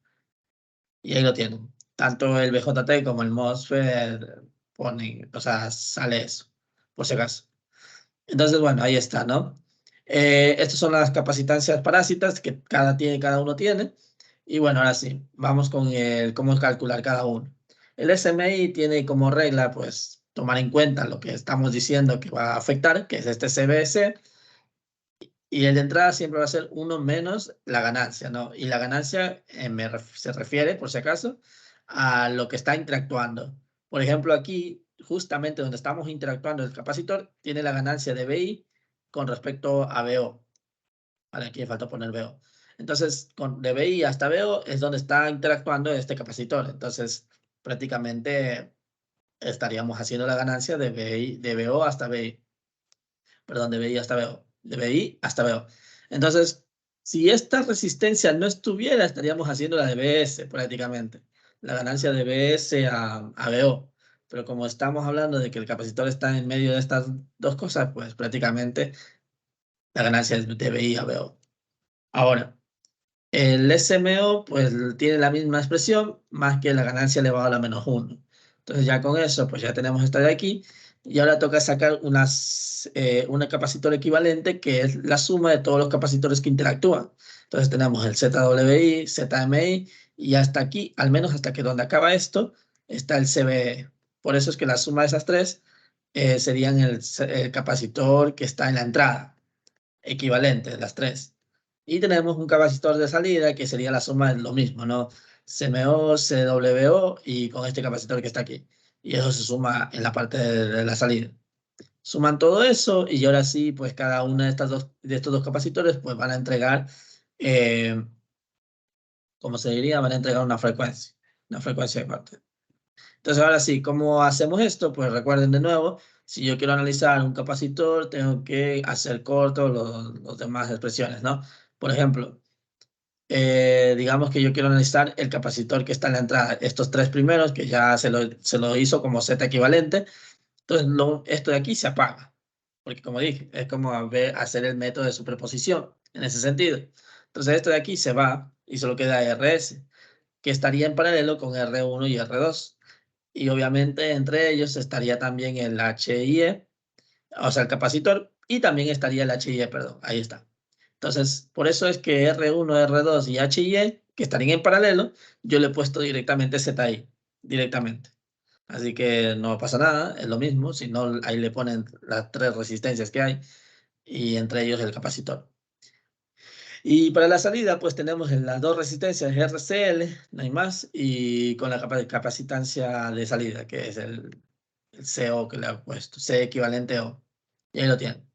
y ahí lo tienen. Tanto el BJT como el MOSFET ponen, o sea, sale eso, por si acaso. Entonces, bueno, ahí está, ¿no? Estas son las capacitancias parásitas que cada uno tiene. Y bueno, ahora sí, vamos con cómo calcular cada uno. El SMI tiene como regla, pues, tomar en cuenta lo que estamos diciendo que va a afectar, que es este CBS, y el de entrada siempre va a ser 1 menos la ganancia, ¿no? Y la ganancia se refiere, por si acaso, a lo que está interactuando. Por ejemplo, aquí, justamente donde estamos interactuando el capacitor, tiene la ganancia de BI con respecto a BO. Vale, aquí falta poner BO. Entonces, de BI hasta BO es donde está interactuando este capacitor. Entonces, prácticamente estaríamos haciendo la ganancia de BO hasta BI. Perdón, de BI hasta BO. De BI hasta BO. Entonces, si esta resistencia no estuviera, estaríamos haciendo la de BS prácticamente. La ganancia de BS a BO. Pero como estamos hablando de que el capacitor está en medio de estas dos cosas, pues prácticamente la ganancia es de BI a BO. Ahora, el SMO pues tiene la misma expresión, más que la ganancia elevada a la menos 1. Entonces ya con eso pues ya tenemos esta de aquí. Y ahora toca sacar una capacitor equivalente que es la suma de todos los capacitores que interactúan. Entonces tenemos el ZWI, ZMI y hasta aquí, al menos hasta que donde acaba esto, está el CBE. Por eso es que la suma de esas tres serían el capacitor que está en la entrada, equivalente de las tres. Y tenemos un capacitor de salida que sería la suma de lo mismo, ¿no? CMO, CWO y con este capacitor que está aquí. Y eso se suma en la parte de la salida. Suman todo eso y ahora sí, pues cada una de estos dos capacitores pues van a entregar, como se diría, van a entregar una frecuencia de parte. Entonces ahora sí, ¿cómo hacemos esto? Pues recuerden de nuevo, si yo quiero analizar un capacitor, tengo que hacer cortos los demás expresiones, ¿no? Por ejemplo, digamos que yo quiero analizar el capacitor que está en la entrada, estos tres primeros que ya se lo hizo como Z equivalente, entonces esto de aquí se apaga, porque como dije, es como hacer el método de superposición en ese sentido. Entonces esto de aquí se va y solo queda RS, que estaría en paralelo con R1 y R2. Y obviamente entre ellos estaría también el HIE, o sea, el capacitor, y también estaría el HIE, perdón, ahí está. Entonces, por eso es que R1, R2 y HIE, que estarían en paralelo, yo le he puesto directamente ZI, directamente. Así que no pasa nada, es lo mismo, si no, ahí le ponen las tres resistencias que hay, y entre ellos el capacitor. Y para la salida, pues tenemos las dos resistencias RCL, no hay más, y con la capacitancia de salida, que es el CO que le ha puesto, C equivalente O. Y ahí lo tienen.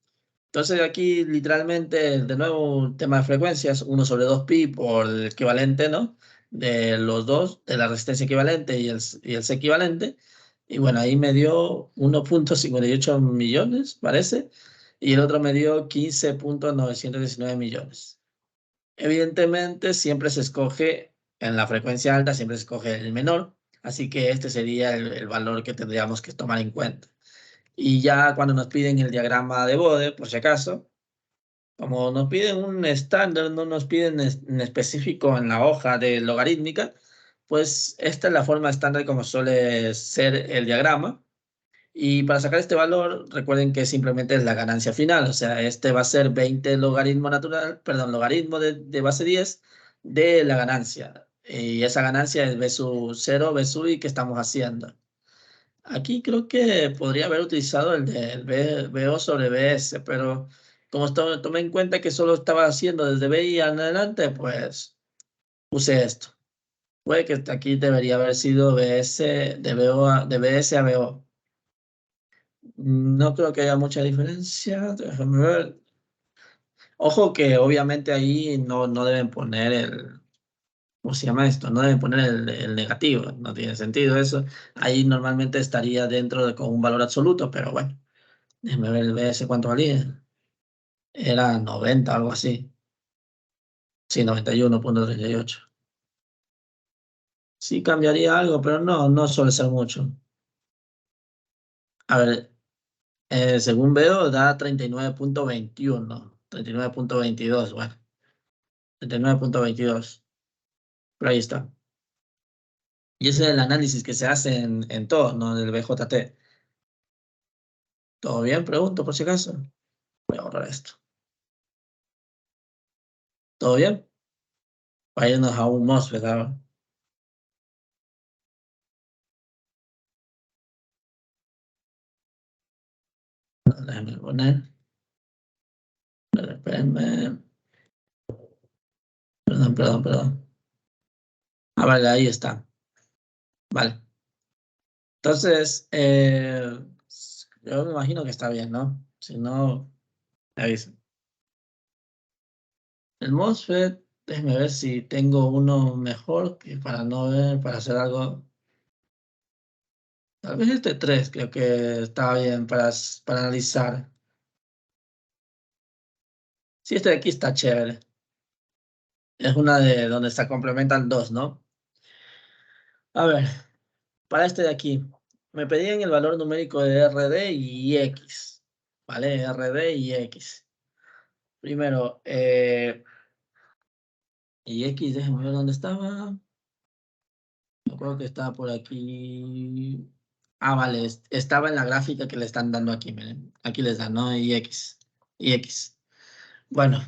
Entonces aquí literalmente, de nuevo, un tema de frecuencias, 1/2pi por el equivalente, ¿no? De los dos, de la resistencia equivalente y el C equivalente. Y bueno, ahí me dio 1.58 millones, parece, y el otro me dio 15.919 millones. Evidentemente, siempre se escoge, en la frecuencia alta, siempre se escoge el menor, así que este sería el valor que tendríamos que tomar en cuenta. Y ya cuando nos piden el diagrama de Bode, por si acaso, como nos piden un estándar, no nos piden en específico en la hoja de logarítmica, pues esta es la forma estándar como suele ser el diagrama. Y para sacar este valor, recuerden que simplemente es la ganancia final, o sea, este va a ser 20 logaritmo natural, perdón, logaritmo de base 10 de la ganancia. Y esa ganancia es B sub 0, B sub I que estamos haciendo. Aquí creo que podría haber utilizado el del BO sobre BS, pero como tomé en cuenta que solo estaba haciendo desde BI en adelante, pues puse esto. Puede que aquí debería haber sido BS de BS a BO. No creo que haya mucha diferencia. Déjame ver. Ojo que obviamente ahí no deben poner ¿cómo se llama esto? No deben poner el negativo. No tiene sentido eso. Ahí normalmente estaría dentro de con un valor absoluto, pero bueno. Déjame ver el BS cuánto valía. Era 90, algo así. Sí, 91.38. Sí cambiaría algo, pero no suele ser mucho. A ver, según veo, da 39.21. 39.22, bueno. 39.22. Pero ahí está. Y ese es el análisis que se hace en todo, ¿no? Del BJT. ¿Todo bien? Pregunto por si acaso. Voy a borrar esto. ¿Todo bien? Para irnos a un MOSFET ahora. Déjame poner. Espérenme. Perdón. Ah, vale, ahí está. Vale. Entonces, yo me imagino que está bien, ¿no? Si no, me avisan. El MOSFET, déjeme ver si tengo uno mejor que para no ver, para hacer algo. Tal vez este 3 creo que está bien para analizar. Sí, este de aquí está chévere. Es una de donde se complementan dos, ¿no? A ver, para este de aquí, me pedían el valor numérico de RD y X. ¿Vale? RD y X. Primero, y X, déjenme ver dónde estaba. Me acuerdo que estaba por aquí. Ah, vale, estaba en la gráfica que le están dando aquí, miren. Aquí les dan, ¿no? Y X. Y X. Bueno,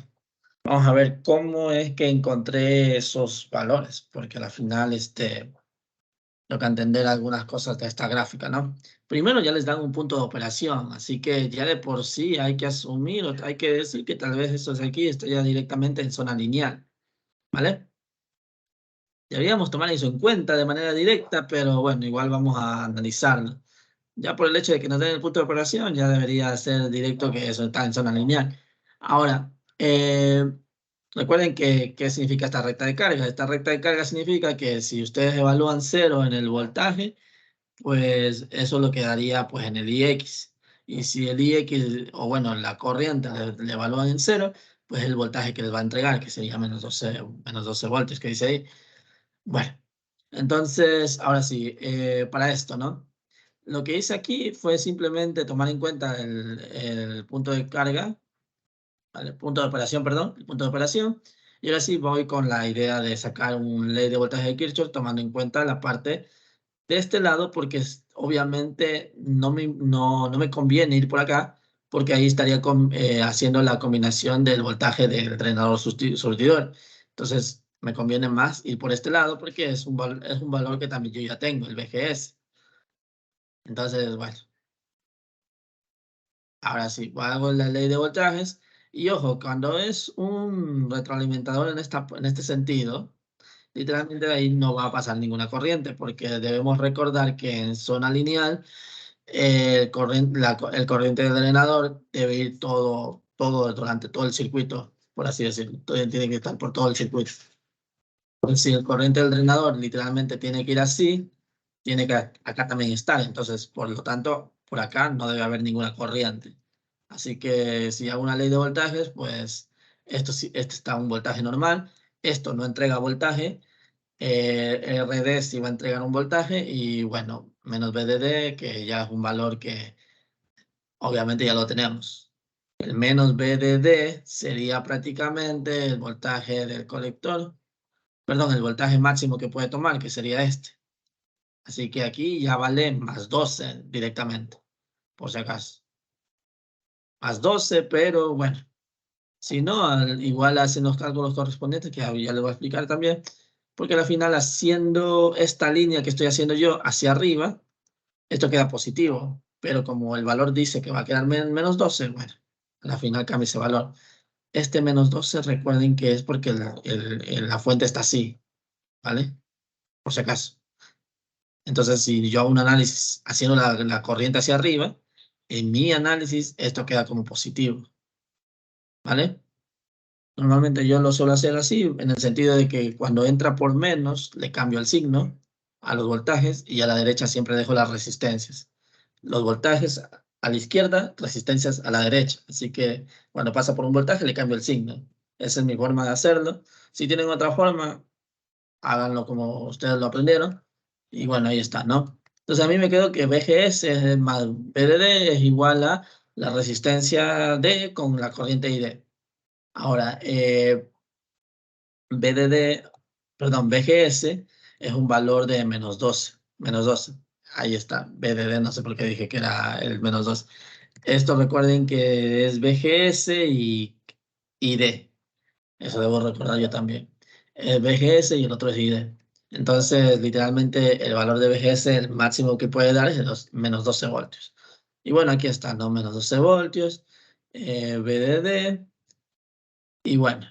vamos a ver cómo es que encontré esos valores, porque al final, tengo que entender algunas cosas de esta gráfica, ¿no? Primero ya les dan un punto de operación, así que ya de por sí hay que asumir, o hay que decir que tal vez eso de aquí está ya directamente en zona lineal, ¿vale? Deberíamos tomar eso en cuenta de manera directa, pero bueno, igual vamos a analizarlo. Ya por el hecho de que nos den el punto de operación, ya debería ser directo que eso está en zona lineal. Ahora, recuerden qué significa esta recta de carga. Esta recta de carga significa que si ustedes evalúan 0 en el voltaje, pues eso lo quedaría pues en el IX. Y si el IX, o bueno, la corriente le evalúan en 0, pues el voltaje que les va a entregar, que sería menos 12 voltios, que dice ahí. Bueno, entonces, ahora sí, para esto, ¿no? Lo que hice aquí fue simplemente tomar en cuenta el punto de carga, ¿vale? Punto de operación, perdón, el punto de operación. Y ahora sí voy con la idea de sacar un ley de voltaje de Kirchhoff tomando en cuenta la parte de este lado porque obviamente no me conviene ir por acá porque ahí estaría haciendo la combinación del voltaje del drenador surtidor. Entonces me conviene más ir por este lado porque es es un valor que también yo ya tengo, el VGS. Entonces, bueno, ahora sí, hago la ley de voltajes y ojo, cuando es un retroalimentador en este sentido, literalmente ahí no va a pasar ninguna corriente porque debemos recordar que en zona lineal el corriente del drenador debe ir todo durante todo el circuito, por así decirlo. Tiene que estar por todo el circuito. Pues si el corriente del drenador literalmente tiene que ir así, tiene que acá también estar. Entonces, por lo tanto, por acá no debe haber ninguna corriente. Así que si hago una ley de voltajes, pues este está a un voltaje normal. Esto no entrega voltaje. RD sí va a entregar un voltaje y bueno, menos VDD, que ya es un valor que obviamente ya lo tenemos. El menos VDD sería prácticamente el voltaje del colector, perdón, el voltaje máximo que puede tomar, que sería este. Así que aquí ya vale más 12 directamente, por si acaso. Más 12, pero bueno, si no, igual hacen los cálculos correspondientes, que ya les voy a explicar también, porque al final haciendo esta línea que estoy haciendo yo hacia arriba, esto queda positivo, pero como el valor dice que va a quedar menos 12, bueno, al final cambia ese valor. Este menos 12, recuerden que es porque la fuente está así, ¿vale? Por si acaso. Entonces, si yo hago un análisis haciendo la corriente hacia arriba, en mi análisis esto queda como positivo, ¿vale? Normalmente yo lo suelo hacer así, en el sentido de que cuando entra por menos, le cambio el signo a los voltajes y a la derecha siempre dejo las resistencias. Los voltajes a la izquierda, resistencias a la derecha. Así que cuando pasa por un voltaje le cambio el signo. Esa es mi forma de hacerlo. Si tienen otra forma, háganlo como ustedes lo aprendieron. Y bueno, ahí está, ¿no? Entonces a mí me quedó que VGS más VDD es igual a la resistencia D con la corriente ID. Ahora, VGS es un valor de menos 12. Menos 12. Ahí está. VDD, no sé por qué dije que era el menos 12. Esto recuerden que es VGS y ID. Eso debo recordar yo también. El VGS y el otro es ID. Entonces, literalmente, el valor de VGS, el máximo que puede dar es de menos 12 voltios. Y bueno, aquí está, ¿no? Menos 12 voltios, VDD. Y bueno,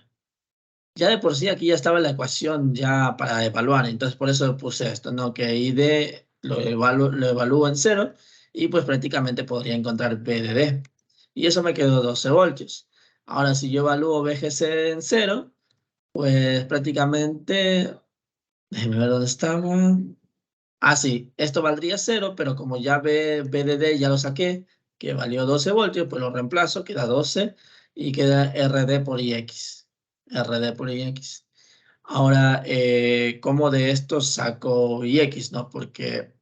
ya de por sí aquí ya estaba la ecuación ya para evaluar. Entonces, por eso puse esto, ¿no? Que ID lo evalúo en 0 y pues prácticamente podría encontrar VDD. Y eso me quedó 12 voltios. Ahora, si yo evalúo VGC en 0, pues prácticamente, déjeme ver dónde estaba. Ah, sí, esto valdría 0, pero como ya VDD ya lo saqué, que valió 12 voltios, pues lo reemplazo, queda 12 y queda RD por IX. RD por IX. Ahora, ¿cómo de esto saco IX, no? Porque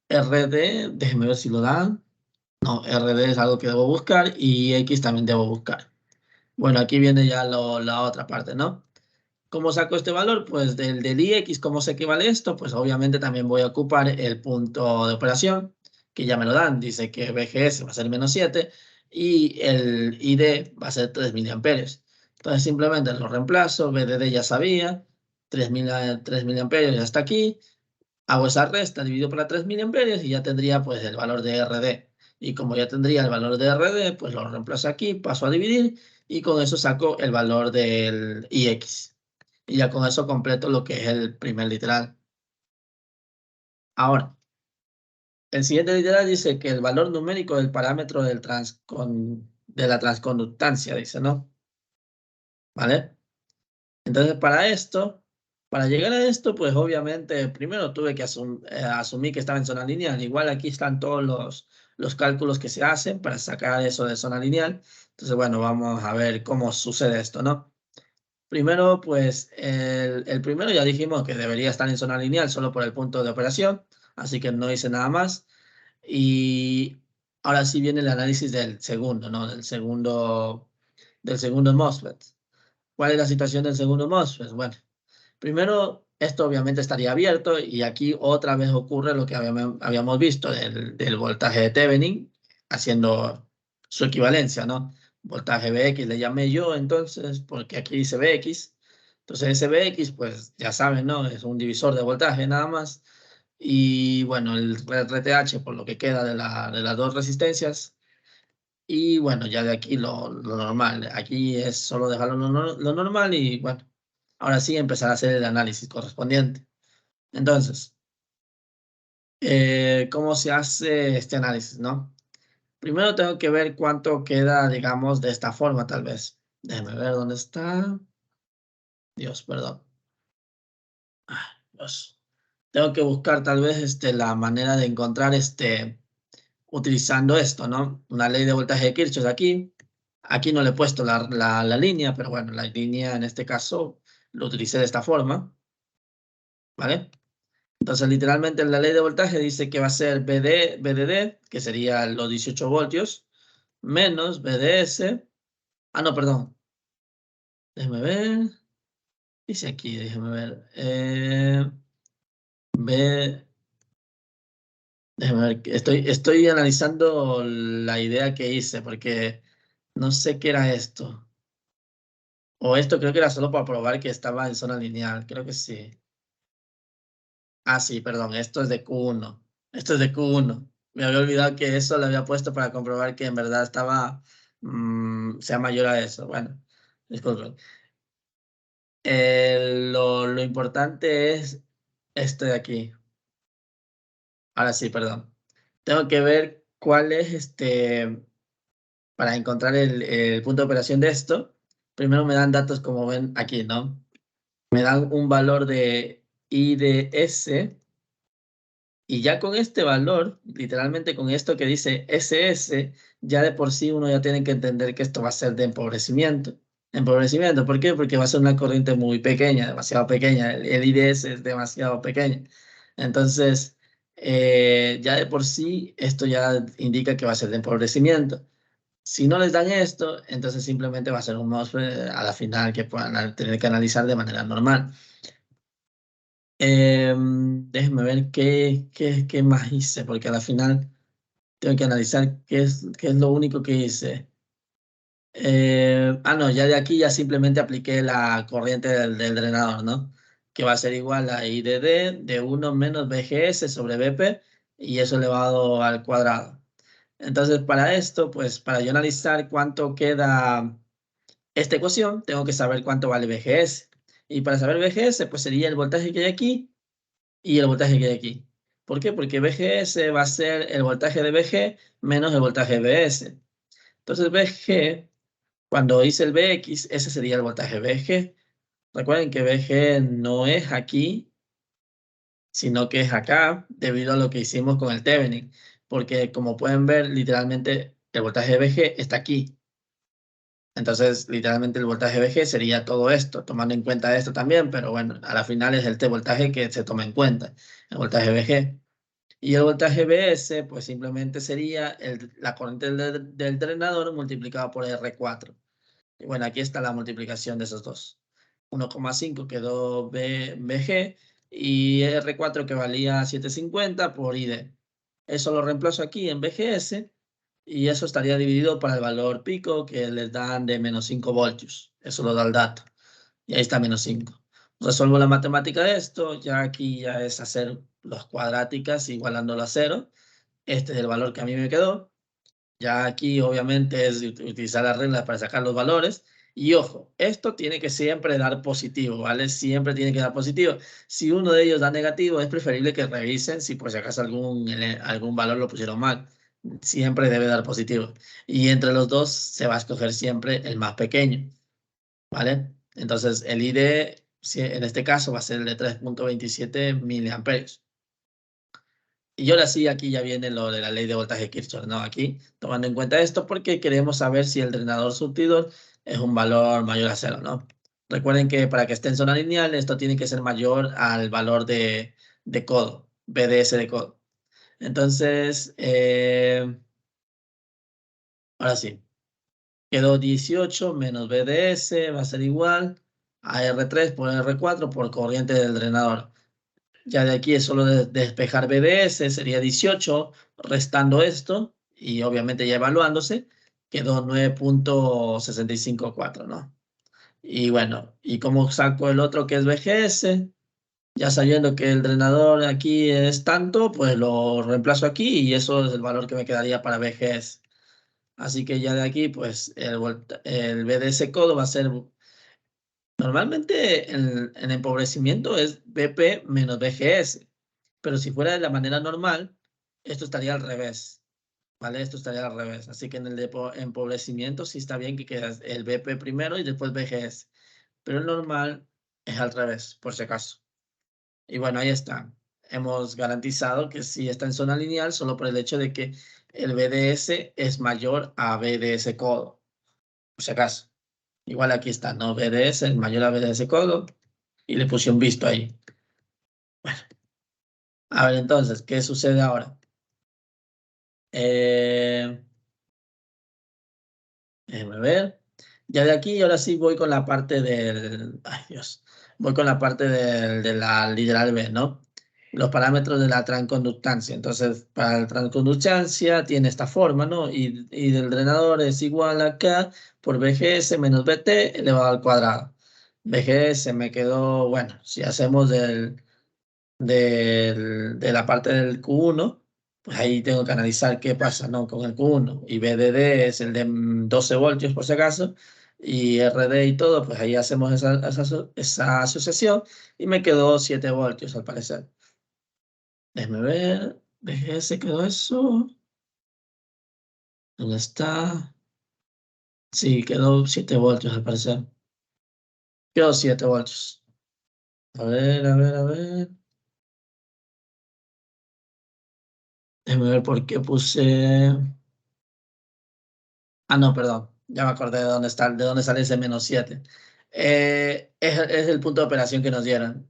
RD, déjeme ver si lo dan. No, RD es algo que debo buscar y X también debo buscar. Bueno, aquí viene ya la otra parte, ¿no? ¿Cómo saco este valor? Pues del IX, ¿cómo sé que vale esto? Pues obviamente también voy a ocupar el punto de operación, que ya me lo dan. Dice que VGS va a ser menos 7 y el ID va a ser 3 miliamperios. Entonces simplemente lo reemplazo, VDD ya sabía, 3 miliamperios ya está aquí. Hago esa resta, divido por la 3 miliamperios y ya tendría pues el valor de RD. Y como ya tendría el valor de RD, pues lo reemplazo aquí, paso a dividir y con eso saco el valor del IX. Y ya con eso completo lo que es el primer literal. Ahora, el siguiente literal dice que el valor numérico del parámetro de la transconductancia, dice, ¿no? ¿Vale? Entonces, para llegar a esto, pues obviamente primero tuve que asumir que estaba en zona lineal. Igual aquí están todos los cálculos que se hacen para sacar eso de zona lineal. Entonces, bueno, vamos a ver cómo sucede esto, ¿no? Primero, pues el primero ya dijimos que debería estar en zona lineal solo por el punto de operación, así que no hice nada más. Y ahora sí viene el análisis del segundo, ¿no? Del segundo MOSFET. ¿Cuál es la situación del segundo MOSFET? Bueno, primero, esto obviamente estaría abierto y aquí otra vez ocurre lo que habíamos visto del voltaje de Thevenin haciendo su equivalencia, ¿no? Voltaje Vx le llamé yo entonces, porque aquí dice Vx. Entonces ese Vx, pues ya saben, ¿no? Es un divisor de voltaje nada más. Y bueno, el RTH por lo que queda de las dos resistencias. Y bueno, ya de aquí lo normal. Aquí es solo dejarlo lo normal y bueno, ahora sí empezar a hacer el análisis correspondiente. Entonces, ¿cómo se hace este análisis, no? Primero tengo que ver cuánto queda, digamos, de esta forma, tal vez. Déjeme ver dónde está. Dios, perdón. Ay, Dios. Tengo que buscar tal vez la manera de encontrar utilizando esto, ¿no? Una ley de voltaje de Kirchhoff aquí. Aquí no le he puesto la línea, pero bueno, la línea en este caso lo utilicé de esta forma, ¿vale? Entonces, literalmente la ley de voltaje dice que va a ser VDD, que sería los 18 voltios, menos VDS. Ah, no, perdón. Déjeme ver. Dice aquí, déjeme ver. B, déjeme ver. Estoy analizando la idea que hice, porque no sé qué era esto. O esto creo que era solo para probar que estaba en zona lineal. Creo que sí. Ah, sí, perdón. Esto es de Q1. Esto es de Q1. Me había olvidado que eso lo había puesto para comprobar que en verdad sea mayor a eso. Bueno, disculpen. Lo importante es esto de aquí. Ahora sí, perdón. Tengo que ver cuál es para encontrar el punto de operación de esto. Primero me dan datos como ven aquí, ¿no? Me dan un valor de IDS y ya con este valor, literalmente con esto que dice SS, ya de por sí uno ya tiene que entender que esto va a ser de empobrecimiento. Empobrecimiento, ¿por qué? Porque va a ser una corriente muy pequeña, demasiado pequeña. El IDS es demasiado pequeño. Entonces, ya de por sí esto ya indica que va a ser de empobrecimiento. Si no les dan esto, entonces simplemente va a ser un MOSFET a la final que puedan tener que analizar de manera normal. Déjenme ver qué más hice, porque a la final tengo que analizar qué es lo único que hice. No, ya de aquí ya simplemente apliqué la corriente del drenador, ¿no? Que va a ser igual a IDD de 1 menos BGS sobre BP y eso elevado al cuadrado. Entonces, para esto, pues para yo analizar cuánto queda esta ecuación, tengo que saber cuánto vale BGS. Y para saber BGS, pues sería el voltaje que hay aquí y el voltaje que hay aquí. ¿Por qué? Porque VGS va a ser el voltaje de VG menos el voltaje de VS. Entonces VG, cuando hice el VX, ese sería el voltaje VG. Recuerden que VG no es aquí, sino que es acá, debido a lo que hicimos con el Thevenin. Porque como pueden ver, literalmente el voltaje de VG está aquí. Entonces, literalmente el voltaje VG sería todo esto, tomando en cuenta esto también, pero bueno, a la final es el voltaje que se toma en cuenta, el voltaje VG. Y el voltaje BS, pues simplemente sería la corriente del drenador multiplicado por R4. Y bueno, aquí está la multiplicación de esos dos. 1,5 quedó BG y R4 que valía 750 por ID. Eso lo reemplazo aquí en BGS y eso estaría dividido para el valor pico que les dan de menos 5 voltios. Eso lo da el dato. Y ahí está menos 5. Resuelvo la matemática de esto. Ya aquí ya es hacer los cuadráticas igualándolo a 0. Este es el valor que a mí me quedó. Ya aquí obviamente es utilizar las reglas para sacar los valores. Y ojo, esto tiene que siempre dar positivo, ¿vale? Siempre tiene que dar positivo. Si uno de ellos da negativo, es preferible que revisen si por si acaso algún valor lo pusieron mal. Siempre debe dar positivo. Y entre los dos se va a escoger siempre el más pequeño, ¿vale? Entonces el ID, en este caso, va a ser el de 3.27 miliamperios. Y ahora sí, aquí ya viene lo de la ley de voltaje Kirchhoff, ¿no? Aquí, tomando en cuenta esto, porque queremos saber si el drenador surtidor es un valor mayor a 0, ¿no? Recuerden que para que esté en zona lineal, esto tiene que ser mayor al valor de codo, BDS de codo. Entonces, ahora sí, quedó 18 menos BDS, va a ser igual a R3 por R4 por corriente del drenador. Ya de aquí es solo despejar BDS, sería 18, restando esto, y obviamente ya evaluándose, quedó 9.654, ¿no? Y bueno, ¿y cómo saco el otro que es BGS? Ya sabiendo que el drenador aquí es tanto, pues lo reemplazo aquí y eso es el valor que me quedaría para BGS. Así que ya de aquí, pues el BDS codo va a ser... Normalmente en empobrecimiento es BP menos BGS. Pero si fuera de la manera normal, esto estaría al revés, ¿vale? Esto estaría al revés. Así que en el de empobrecimiento sí está bien que quede el BP primero y después BGS. Pero el normal es al revés, por si acaso. Y bueno, ahí está. Hemos garantizado que sí está en zona lineal solo por el hecho de que el BDS es mayor a BDS codo, por si acaso. Igual aquí está, ¿no? BDS es mayor a BDS codo y le puse un visto ahí. Bueno, a ver entonces, ¿qué sucede ahora? Déjame ver. Ya de aquí, ahora sí voy con la parte del... Ay, Dios. Voy con la parte de la literal B, ¿no? Los parámetros de la transconductancia. Entonces, para la transconductancia tiene esta forma, ¿no? Y del drenador es igual a K por BGS menos BT elevado al cuadrado. BGS me quedó, bueno, si hacemos de la parte del Q1, pues ahí tengo que analizar qué pasa, ¿no? Con el Q1. Y BDD es el de 12 voltios por si acaso. Y RD y todo, pues ahí hacemos esa asociación y me quedó 7 voltios al parecer. Déjeme ver. BGS quedó eso. ¿Dónde está? Sí, quedó 7 voltios al parecer. Quedó 7 voltios. A ver, a ver, a ver. Déjeme ver por qué puse... Ah, no, perdón. Ya me acordé de dónde sale ese -7. Es el punto de operación que nos dieron.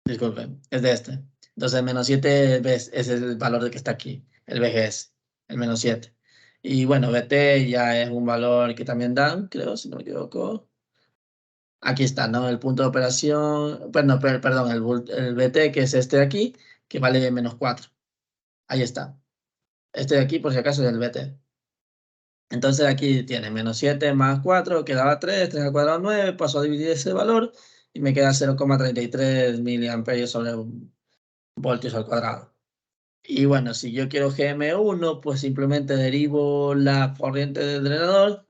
Disculpen, es de este. Entonces, el -7 es el valor de que está aquí, el BGS, el -7. Y bueno, BT ya es un valor que también dan, creo, si no me equivoco. Aquí está, ¿no? El punto de operación, bueno, perdón, el BT que es este de aquí, que vale -4. Ahí está. Este de aquí, por si acaso, es el BT. Entonces aquí tiene -7 más 4, quedaba 3, 3 al cuadrado 9, paso a dividir ese valor y me queda 0,33 miliamperios sobre voltios al cuadrado. Y bueno, si yo quiero GM1, pues simplemente derivo la corriente del drenador,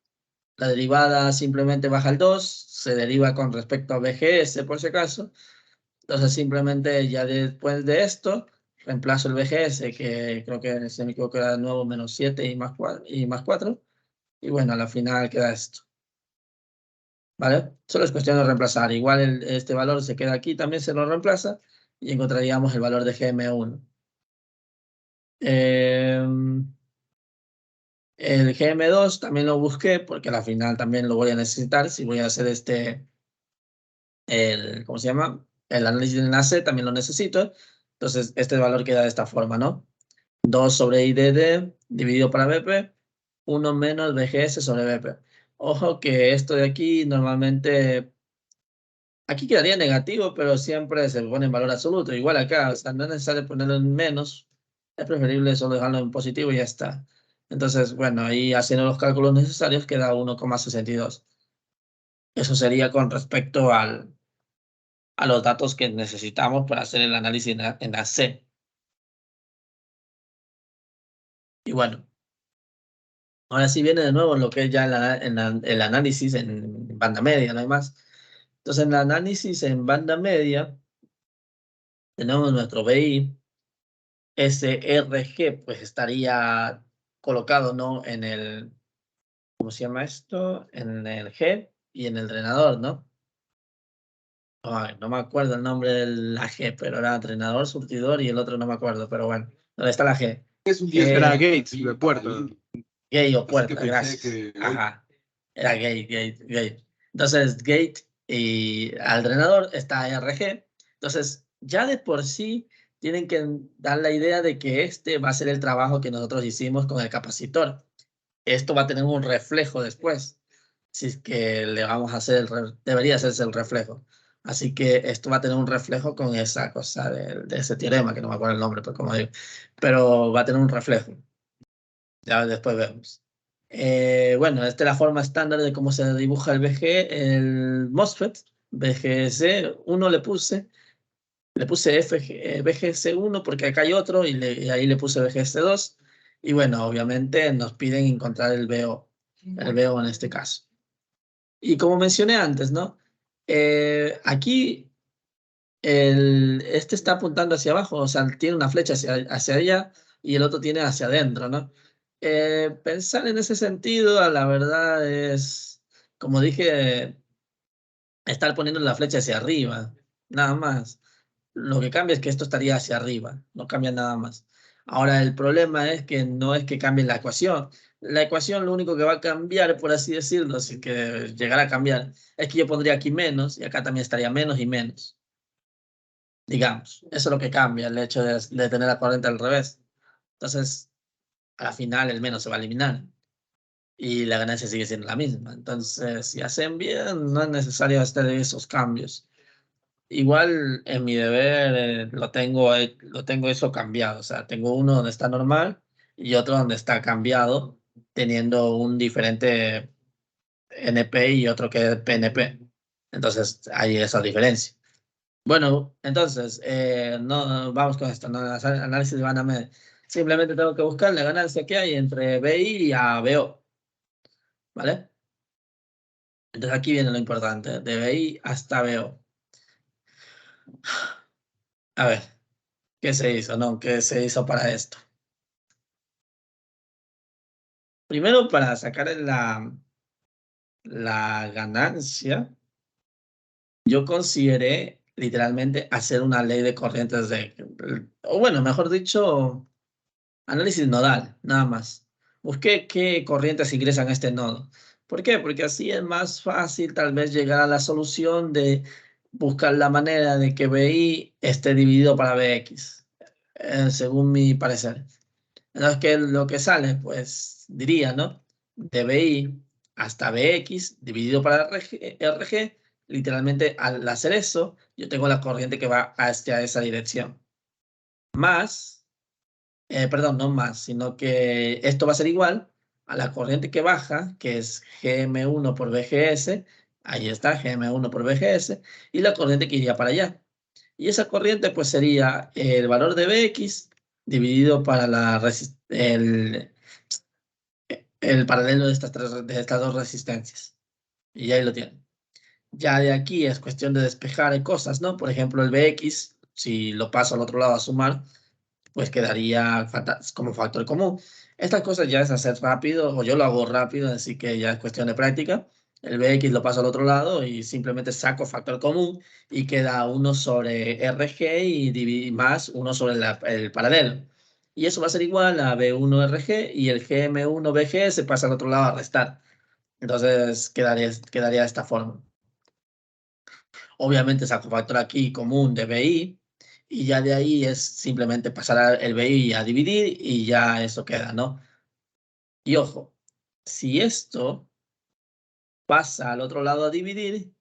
la derivada simplemente baja al 2, se deriva con respecto a BGS por si acaso. Entonces simplemente ya después de esto, reemplazo el BGS, que creo que se me equivoco era de nuevo -7 y más 4. Y bueno, a la final queda esto, ¿vale? Solo es cuestión de reemplazar. Igual este valor se queda aquí, también se lo reemplaza y encontraríamos el valor de GM1. El GM2 también lo busqué porque a la final también lo voy a necesitar. Si voy a hacer ¿cómo se llama? El análisis de enlace también lo necesito. Entonces, este valor queda de esta forma, ¿no? 2 sobre IDD dividido para BP, 1 menos BGS sobre BP. Ojo que esto de aquí normalmente, aquí quedaría negativo, pero siempre se pone en valor absoluto. Igual acá, o sea, no es necesario ponerlo en menos, es preferible solo dejarlo en positivo y ya está. Entonces, bueno, ahí haciendo los cálculos necesarios queda 1,62. Eso sería con respecto a los datos que necesitamos para hacer el análisis en la C. Y bueno. Ahora sí viene de nuevo lo que es ya el análisis en banda media, no hay más. Entonces, en el análisis en banda media, tenemos nuestro BI, SRG, pues estaría colocado, ¿no? En el, ¿cómo se llama esto? En el G y en el drenador, ¿no? Ay, no me acuerdo el nombre de la G, pero era drenador, surtidor y el otro no me acuerdo, pero bueno, ¿dónde está la G? Era Gates, de puerto. Gate o Así que puerta, pensé gracias. que Ajá, era gate. Entonces, gate y al drenador está RG. Entonces, ya de por sí tienen que dar la idea de que este va a ser el trabajo que nosotros hicimos con el capacitor. Esto va a tener un reflejo después. Si es que le vamos a hacer, debería hacerse el reflejo. Así que esto va a tener un reflejo con esa cosa de ese teorema, que no me acuerdo el nombre, pero como digo, pero va a tener un reflejo. Ya después vemos. Bueno, esta es la forma estándar de cómo se dibuja el el MOSFET. BGS1 le puse BGS1 porque acá hay otro y ahí le puse BGS2. Y bueno, obviamente nos piden encontrar el VO en este caso. Y como mencioné antes, ¿no? Aquí este está apuntando hacia abajo, o sea, tiene una flecha hacia allá y el otro tiene hacia adentro, ¿no? Pensar en ese sentido, a la verdad es, como dije, estar poniendo la flecha hacia arriba, nada más. Lo que cambia es que esto estaría hacia arriba, no cambia nada más. Ahora, el problema es que no es que cambie la ecuación. La ecuación lo único que va a cambiar, por así decirlo, si que llegara a cambiar, es que yo pondría aquí menos y acá también estaría menos y menos. Digamos, eso es lo que cambia, el hecho de tener la corriente al revés. Entonces, a la final el menos se va a eliminar y la ganancia sigue siendo la misma. Entonces, si hacen bien, no es necesario hacer esos cambios. Igual en mi deber lo tengo eso cambiado. O sea, tengo uno donde está normal y otro donde está cambiado, teniendo un diferente NP y otro que es PNP. Entonces, hay esa diferencia. Bueno, entonces, no, vamos con esto, ¿no? Análisis de banda media. Simplemente tengo que buscar la ganancia que hay entre BI y ABO, ¿vale? Entonces aquí viene lo importante, de BI hasta BO. A ver, ¿qué se hizo? No, ¿qué se hizo para esto? Primero, para sacar la ganancia, yo consideré literalmente hacer una ley de corrientes o bueno, mejor dicho, análisis nodal, nada más. Busqué qué corrientes ingresan a este nodo. ¿Por qué? Porque así es más fácil tal vez llegar a la solución de buscar la manera de que BI esté dividido para BX, según mi parecer. Entonces, ¿qué es lo que sale? Pues diría, ¿no? De BI hasta BX dividido para RG, literalmente al hacer eso, yo tengo la corriente que va hacia esa dirección. Más perdón, no más, sino que esto va a ser igual a la corriente que baja, que es GM1 por VGS, ahí está, GM1 por VGS, y la corriente que iría para allá. Y esa corriente pues sería el valor de Bx dividido para el paralelo de estas dos resistencias. Y ahí lo tienen. Ya de aquí es cuestión de despejar cosas, ¿no? Por ejemplo, el Bx, si lo paso al otro lado a sumar, pues quedaría como factor común. Estas cosas ya es hacer rápido, o yo lo hago rápido, así que ya es cuestión de práctica. El BX lo paso al otro lado y simplemente saco factor común y queda 1 sobre RG y más 1 sobre el paralelo. Y eso va a ser igual a B1RG y el GM1BG se pasa al otro lado a restar. Entonces quedaría de esta forma. Obviamente saco factor aquí común de BI y ya de ahí es simplemente pasar el BI a dividir y ya eso queda, ¿no? Y ojo, si esto pasa al otro lado a dividir,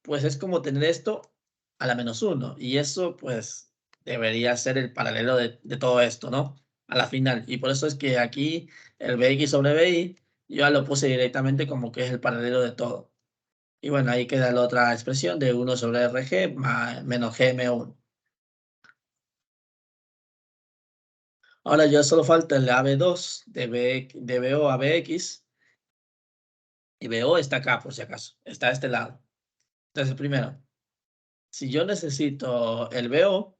pues es como tener esto a la -1 y eso pues debería ser el paralelo de todo esto, ¿no? A la final. Y por eso es que aquí el BX sobre BI yo ya lo puse directamente como que es el paralelo de todo. Y bueno, ahí queda la otra expresión de 1 sobre RG menos GM1. Ahora ya solo falta el AB2 de BO a BX. Y BO está acá, por si acaso. Está a este lado. Entonces, primero, si yo necesito el BO,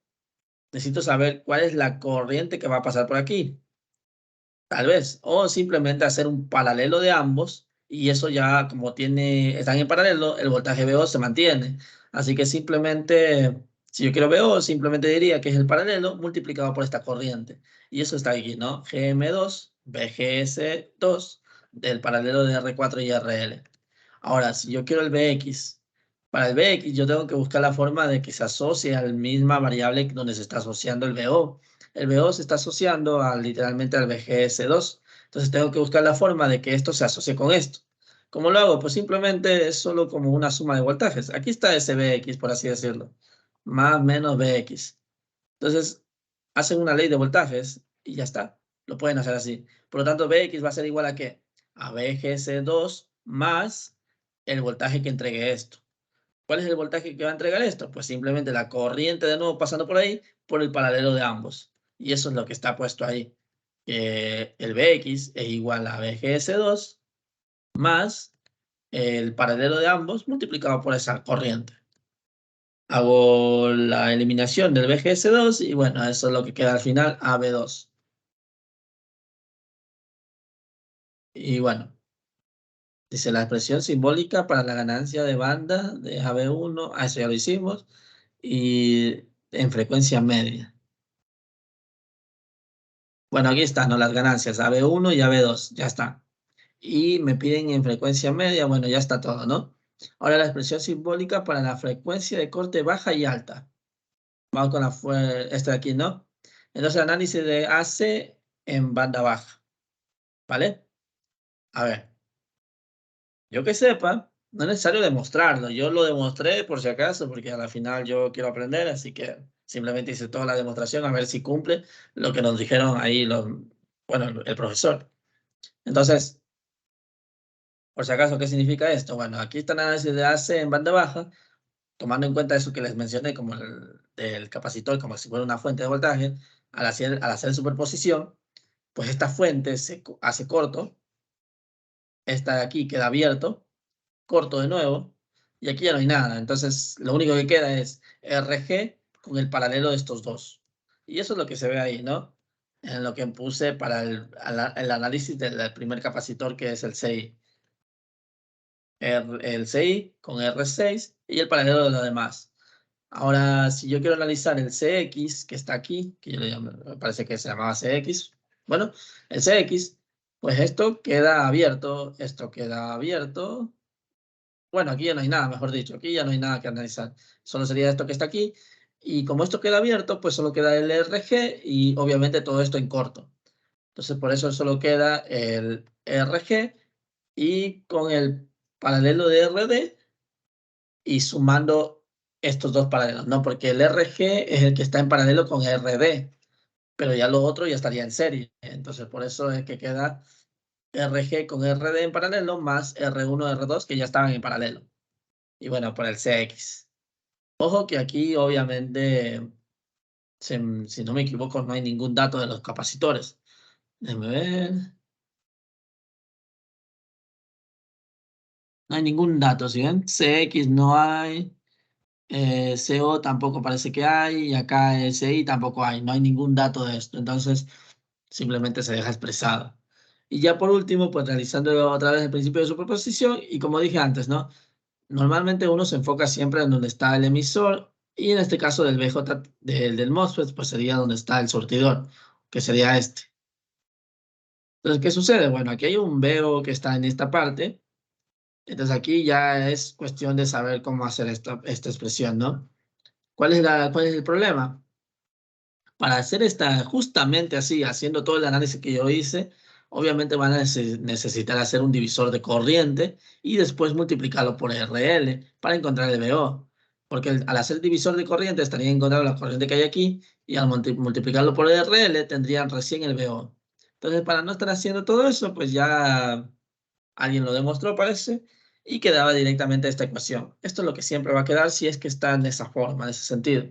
necesito saber cuál es la corriente que va a pasar por aquí. Tal vez. O simplemente hacer un paralelo de ambos. Y eso ya, como están en paralelo, el voltaje BO se mantiene. Así que simplemente, si yo quiero BO, simplemente diría que es el paralelo multiplicado por esta corriente. Y eso está aquí, ¿no? GM2, BGS2 del paralelo de R4 y RL. Ahora, si yo quiero el Bx, para el Bx yo tengo que buscar la forma de que se asocie a la misma variable donde se está asociando el BO. El BO se está asociando literalmente al BGS2. Entonces tengo que buscar la forma de que esto se asocie con esto. ¿Cómo lo hago? Pues simplemente es solo como una suma de voltajes. Aquí está ese Bx, por así decirlo. Más menos Bx. Entonces, hacen una ley de voltajes y ya está. Lo pueden hacer así. Por lo tanto, Bx va a ser igual a ¿qué? A BGS2 más el voltaje que entregue esto. ¿Cuál es el voltaje que va a entregar esto? Pues simplemente la corriente de nuevo pasando por ahí, por el paralelo de ambos. Y eso es lo que está puesto ahí. El Bx es igual a BGS2 más el paralelo de ambos multiplicado por esa corriente. Hago la eliminación del BGS2 y bueno, eso es lo que queda al final, AB2. Y bueno, dice la expresión simbólica para la ganancia de banda de AB1, eso ya lo hicimos, y en frecuencia media. Bueno, aquí están, ¿no? Las ganancias, AB1 y AB2, ya está. Y me piden en frecuencia media, bueno, ya está todo, ¿no? Ahora la expresión simbólica para la frecuencia de corte baja y alta. Vamos con esta de aquí, ¿no? Entonces, análisis de AC en banda baja, ¿vale? A ver, yo que sepa, no es necesario demostrarlo. Yo lo demostré por si acaso, porque a la final yo quiero aprender, así que simplemente hice toda la demostración a ver si cumple lo que nos dijeron ahí bueno, el profesor. Entonces, por si acaso, ¿qué significa esto? Bueno, aquí está el análisis de AC en banda baja, tomando en cuenta eso que les mencioné como el capacitor, como si fuera una fuente de voltaje, al hacer superposición, pues esta fuente se hace corto, esta de aquí queda abierto, corto de nuevo, y aquí ya no hay nada. Entonces, lo único que queda es RG con el paralelo de estos dos. Y eso es lo que se ve ahí, ¿no? En lo que puse para el análisis del primer capacitor, que es el CI. El CI con R6 y el paralelo de lo demás. Ahora, si yo quiero analizar el CX, que está aquí, que yo me parece que se llamaba CX, bueno, el CX, pues esto queda abierto, esto queda abierto. Bueno, aquí ya no hay nada, mejor dicho, aquí ya no hay nada que analizar. Solo sería esto que está aquí. Y como esto queda abierto, pues solo queda el RG y obviamente todo esto en corto. Entonces, por eso solo queda el RG y con el paralelo de RD y sumando estos dos paralelos, ¿no? Porque el RG es el que está en paralelo con RD, pero ya lo otro ya estaría en serie. Entonces, por eso es que queda RG con RD en paralelo más R1, R2 que ya estaban en paralelo. Y bueno, por el CX. Ojo que aquí obviamente, si no me equivoco, no hay ningún dato de los capacitores. Déjame ver. No hay ningún dato, ¿sí ven? CX no hay. CO tampoco parece que hay. Y acá SI tampoco hay. No hay ningún dato de esto. Entonces, simplemente se deja expresado. Y ya por último, pues realizando otra vez el principio de superposición. Y como dije antes, ¿no? Normalmente uno se enfoca siempre en donde está el emisor y en este caso del BJ del MOSFET, pues sería donde está el surtidor, que sería este. Entonces, ¿qué sucede? Bueno, aquí hay un VO que está en esta parte. Entonces aquí ya es cuestión de saber cómo hacer esta expresión, ¿no? ¿Cuál es el problema? Para hacer justamente así, haciendo todo el análisis que yo hice, obviamente van a necesitar hacer un divisor de corriente y después multiplicarlo por RL para encontrar el VO. Porque al hacer el divisor de corriente estarían encontrando la corriente que hay aquí y al multiplicarlo por RL tendrían recién el VO. Entonces, para no estar haciendo todo eso, pues ya alguien lo demostró, parece, y quedaba directamente esta ecuación. Esto es lo que siempre va a quedar si es que está en esa forma, en ese sentido.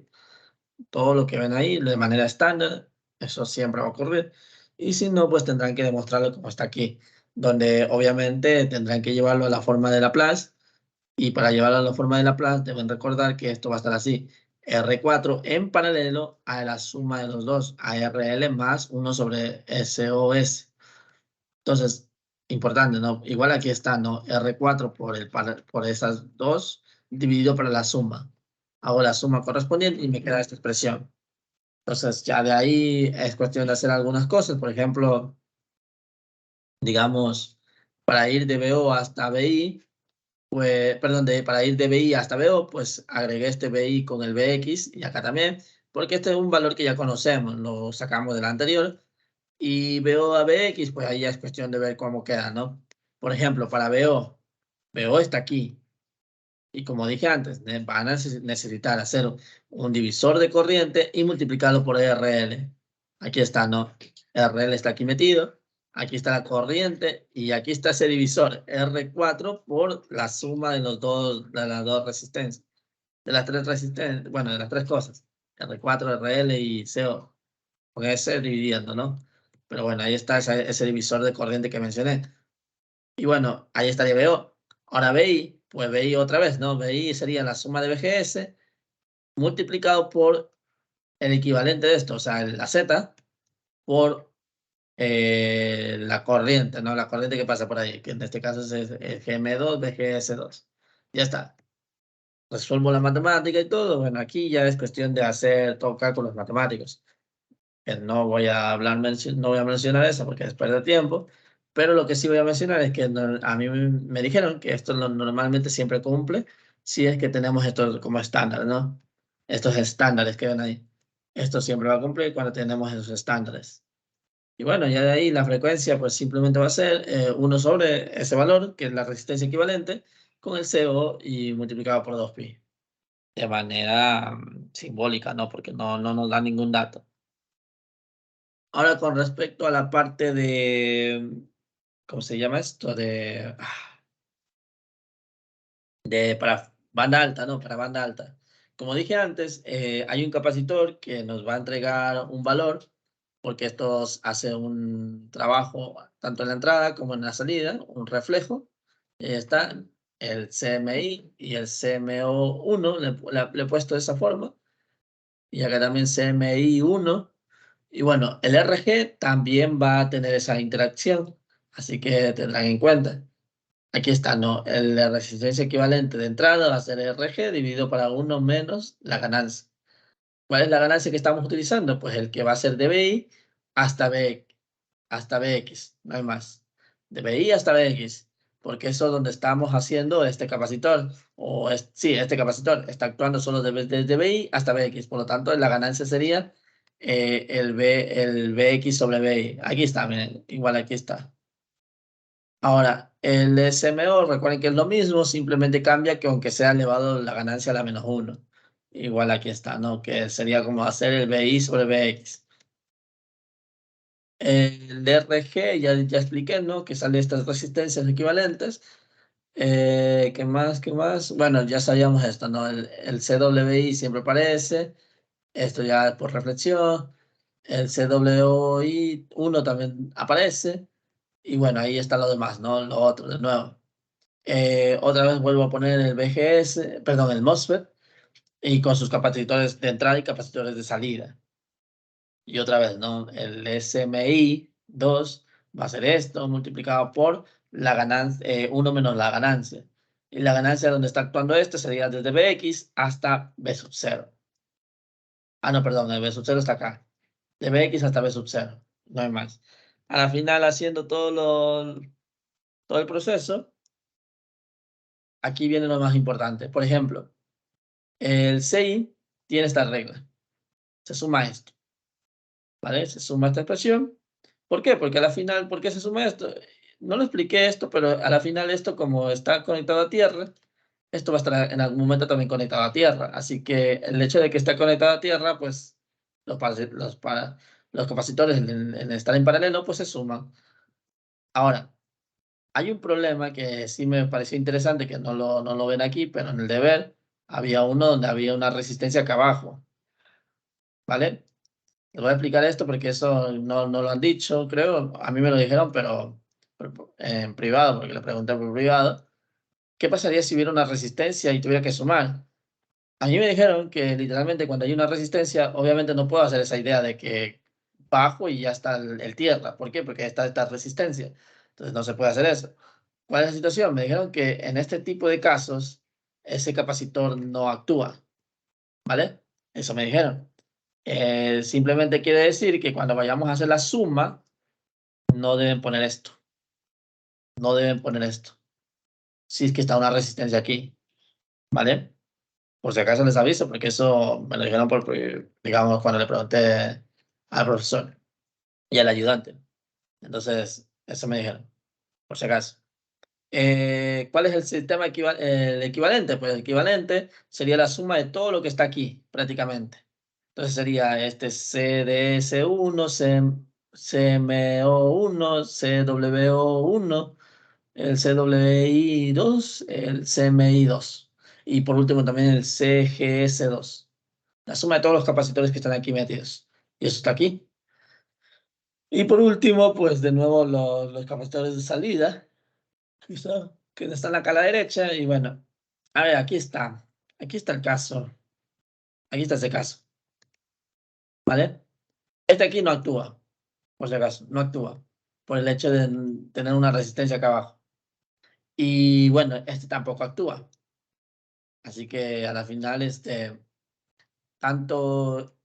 Todo lo que ven ahí de manera estándar Eso siempre va a ocurrir. Y si no, pues tendrán que demostrarlo como está aquí, donde obviamente tendrán que llevarlo a la forma de Laplace. Y para llevarlo a la forma de Laplace, deben recordar que esto va a estar así. R4 en paralelo a la suma de los dos, a RL más 1 sobre SOS. Entonces, importante, ¿no? Igual aquí está, ¿no? R4 por esas dos dividido por la suma. Hago la suma correspondiente y me queda esta expresión. Entonces, ya de ahí es cuestión de hacer algunas cosas. Por ejemplo, digamos, para ir de BO hasta BI, pues, perdón, para ir de BI hasta BO, pues agregué este BI con el BX y acá también, porque este es un valor que ya conocemos, lo sacamos del anterior. Y BO a BX, pues ahí ya es cuestión de ver cómo queda, ¿no? Por ejemplo, para BO está aquí. Y como dije antes, van a necesitar hacer un divisor de corriente y multiplicarlo por RL. Aquí está, ¿no? RL está aquí metido. Aquí está la corriente y aquí está ese divisor R4 por la suma de de las dos resistencias. De las tres resistencias, bueno, de las tres cosas. R4, RL y CO. Con ese dividiendo, ¿no? Pero bueno, ahí está ese divisor de corriente que mencioné. Y bueno, ahí estaría BO. Ahora BI, pues BI otra vez, ¿no? BI sería la suma de BGS multiplicado por el equivalente de esto, o sea, la Z, por la corriente, ¿no? La corriente que pasa por ahí, que en este caso es el GM2, BGS2. Ya está. Resuelvo la matemática y todo. Bueno, aquí ya es cuestión de hacer todo cálculos matemáticos. Que no voy a hablar, no voy a mencionar eso porque es perder tiempo, pero lo que sí voy a mencionar es que a mí me dijeron que esto normalmente siempre cumple si es que tenemos esto como estándar, ¿no? Estos estándares que ven ahí. Esto siempre va a cumplir cuando tenemos esos estándares. Y bueno, ya de ahí la frecuencia pues simplemente va a ser 1 sobre ese valor, que es la resistencia equivalente, con el CO y multiplicado por 2pi. De manera simbólica, ¿no? Porque no nos da ningún dato. Ahora con respecto a la parte de, ¿cómo se llama esto? De para banda alta, ¿no? Para banda alta. Como dije antes, hay un capacitor que nos va a entregar un valor, porque esto hace un trabajo tanto en la entrada como en la salida, un reflejo. Está el CMI y el CMO1, le he puesto de esa forma. Y acá también CMI1. Y bueno, el RG también va a tener esa interacción, así que tendrán en cuenta. Aquí está, ¿no? La resistencia equivalente de entrada va a ser RG dividido para 1 menos la ganancia. ¿Cuál es la ganancia que estamos utilizando? Pues el que va a ser de BI hasta hasta BX, no hay más. De BI hasta BX, porque eso es donde estamos haciendo este capacitor, sí, este capacitor está actuando solo desde BI hasta BX, por lo tanto la ganancia sería el BX sobre BI. Aquí está, miren, igual aquí está. Ahora, el SMO, recuerden que es lo mismo, simplemente cambia que aunque sea elevado la ganancia a la menos 1. Igual aquí está, ¿no? Que sería como hacer el BI sobre BX. El DRG, ya expliqué, ¿no? Que sale estas resistencias equivalentes. ¿Qué más? ¿Qué más? Bueno, ya sabíamos esto, ¿no? El CWI siempre aparece. Esto ya por reflexión. El CWI1 también aparece. Y bueno, ahí está lo demás, ¿no? Lo otro, de nuevo. Otra vez vuelvo a poner el BGS, perdón, el MOSFET, y con sus capacitores de entrada y capacitores de salida. Y otra vez, ¿no? El SMI 2 va a ser esto multiplicado por la ganancia, 1 menos la ganancia. Y la ganancia donde está actuando esto sería desde Bx hasta B sub 0. Ah, no, perdón, el B sub 0 está acá. De Bx hasta B sub 0. No hay más. A la final, haciendo todo el proceso, aquí viene lo más importante. Por ejemplo, el CI tiene esta regla. Se suma esto. ¿Vale? Se suma esta expresión. ¿Por qué? Porque a la final, ¿por qué se suma esto? No lo expliqué esto, pero a la final esto, como está conectado a tierra, esto va a estar en algún momento también conectado a tierra. Así que el hecho de que esté conectado a tierra, pues los capacitores en estar en paralelo, pues se suman. Ahora, hay un problema que sí me pareció interesante, que no lo ven aquí, pero en el deber había uno donde había una resistencia acá abajo. ¿Vale? Les voy a explicar esto porque eso no lo han dicho, creo. A mí me lo dijeron, pero en privado, porque le pregunté por privado. ¿Qué pasaría si hubiera una resistencia y tuviera que sumar? A mí me dijeron que literalmente cuando hay una resistencia, obviamente no puedo hacer esa idea de que bajo y ya está el tierra. ¿Por qué? Porque está esta resistencia. Entonces no se puede hacer eso. ¿Cuál es la situación? Me dijeron que en este tipo de casos, ese capacitor no actúa. ¿Vale? Eso me dijeron. Simplemente quiere decir que cuando vayamos a hacer la suma, no deben poner esto. No deben poner esto. Si es que está una resistencia aquí. ¿Vale? Por si acaso les aviso, porque eso me lo dijeron digamos, cuando le pregunté al profesor y al ayudante. Entonces, eso me dijeron, por si acaso. ¿Cuál es el sistema el equivalente? Pues el equivalente sería la suma de todo lo que está aquí, prácticamente. Entonces sería este CDS1, CMO1, CWO1, el CWI2, el CMI2 y por último también el CGS2. La suma de todos los capacitores que están aquí metidos. Y eso está aquí. Y por último, pues de nuevo los capacitores de salida, que están acá a la derecha. Y bueno, a ver, aquí está. Aquí está el caso. Aquí está ese caso. ¿Vale? Este aquí no actúa, por si acaso, no actúa. Por el hecho de tener una resistencia acá abajo. Y bueno, este tampoco actúa. Así que a la final, tanto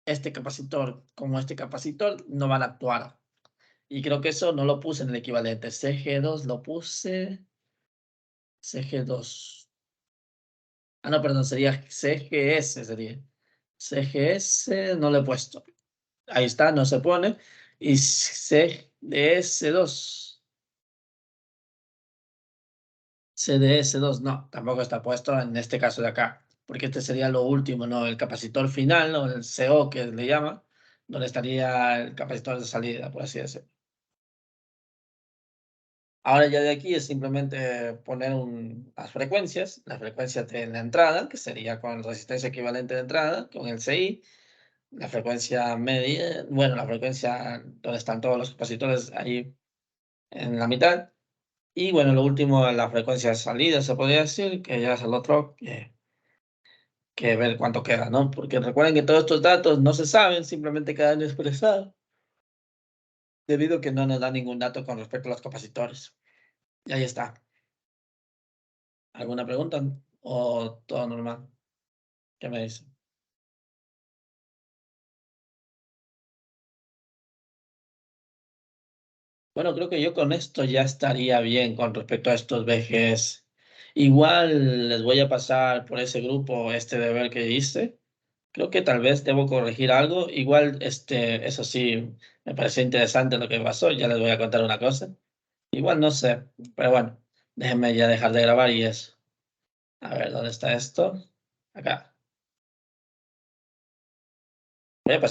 este capacitor como este capacitor no van a actuar. Y creo que eso no lo puse en el equivalente. CG2 lo puse. CG2. Ah, no, perdón, sería CGS, sería. CGS no lo he puesto. Ahí está, no se pone. Y CDS2. CDS2, no, tampoco está puesto en este caso de acá. Porque este sería lo último, ¿no? El capacitor final, ¿no? El CO que le llama, donde estaría el capacitor de salida, por así decirlo. Ahora ya de aquí es simplemente poner las frecuencias de la entrada, que sería con resistencia equivalente de entrada, con el CI, la frecuencia media, bueno, la frecuencia donde están todos los capacitores ahí en la mitad, y bueno, lo último, la frecuencia de salida, se podría decir, que ya es el otro, que ver cuánto queda, ¿no? Porque recuerden que todos estos datos no se saben, simplemente quedan expresados, debido a que no nos da ningún dato con respecto a los capacitores. Y ahí está. ¿Alguna pregunta o todo normal? ¿Qué me dice? Bueno, creo que yo con esto ya estaría bien con respecto a estos VGs. Igual les voy a pasar por ese grupo este deber que hice. Creo que tal vez debo corregir algo. Igual, eso sí, me pareció interesante lo que pasó. Ya les voy a contar una cosa. Igual no sé, pero bueno, déjenme ya dejar de grabar y eso. A ver, ¿dónde está esto? Acá. Voy a pasar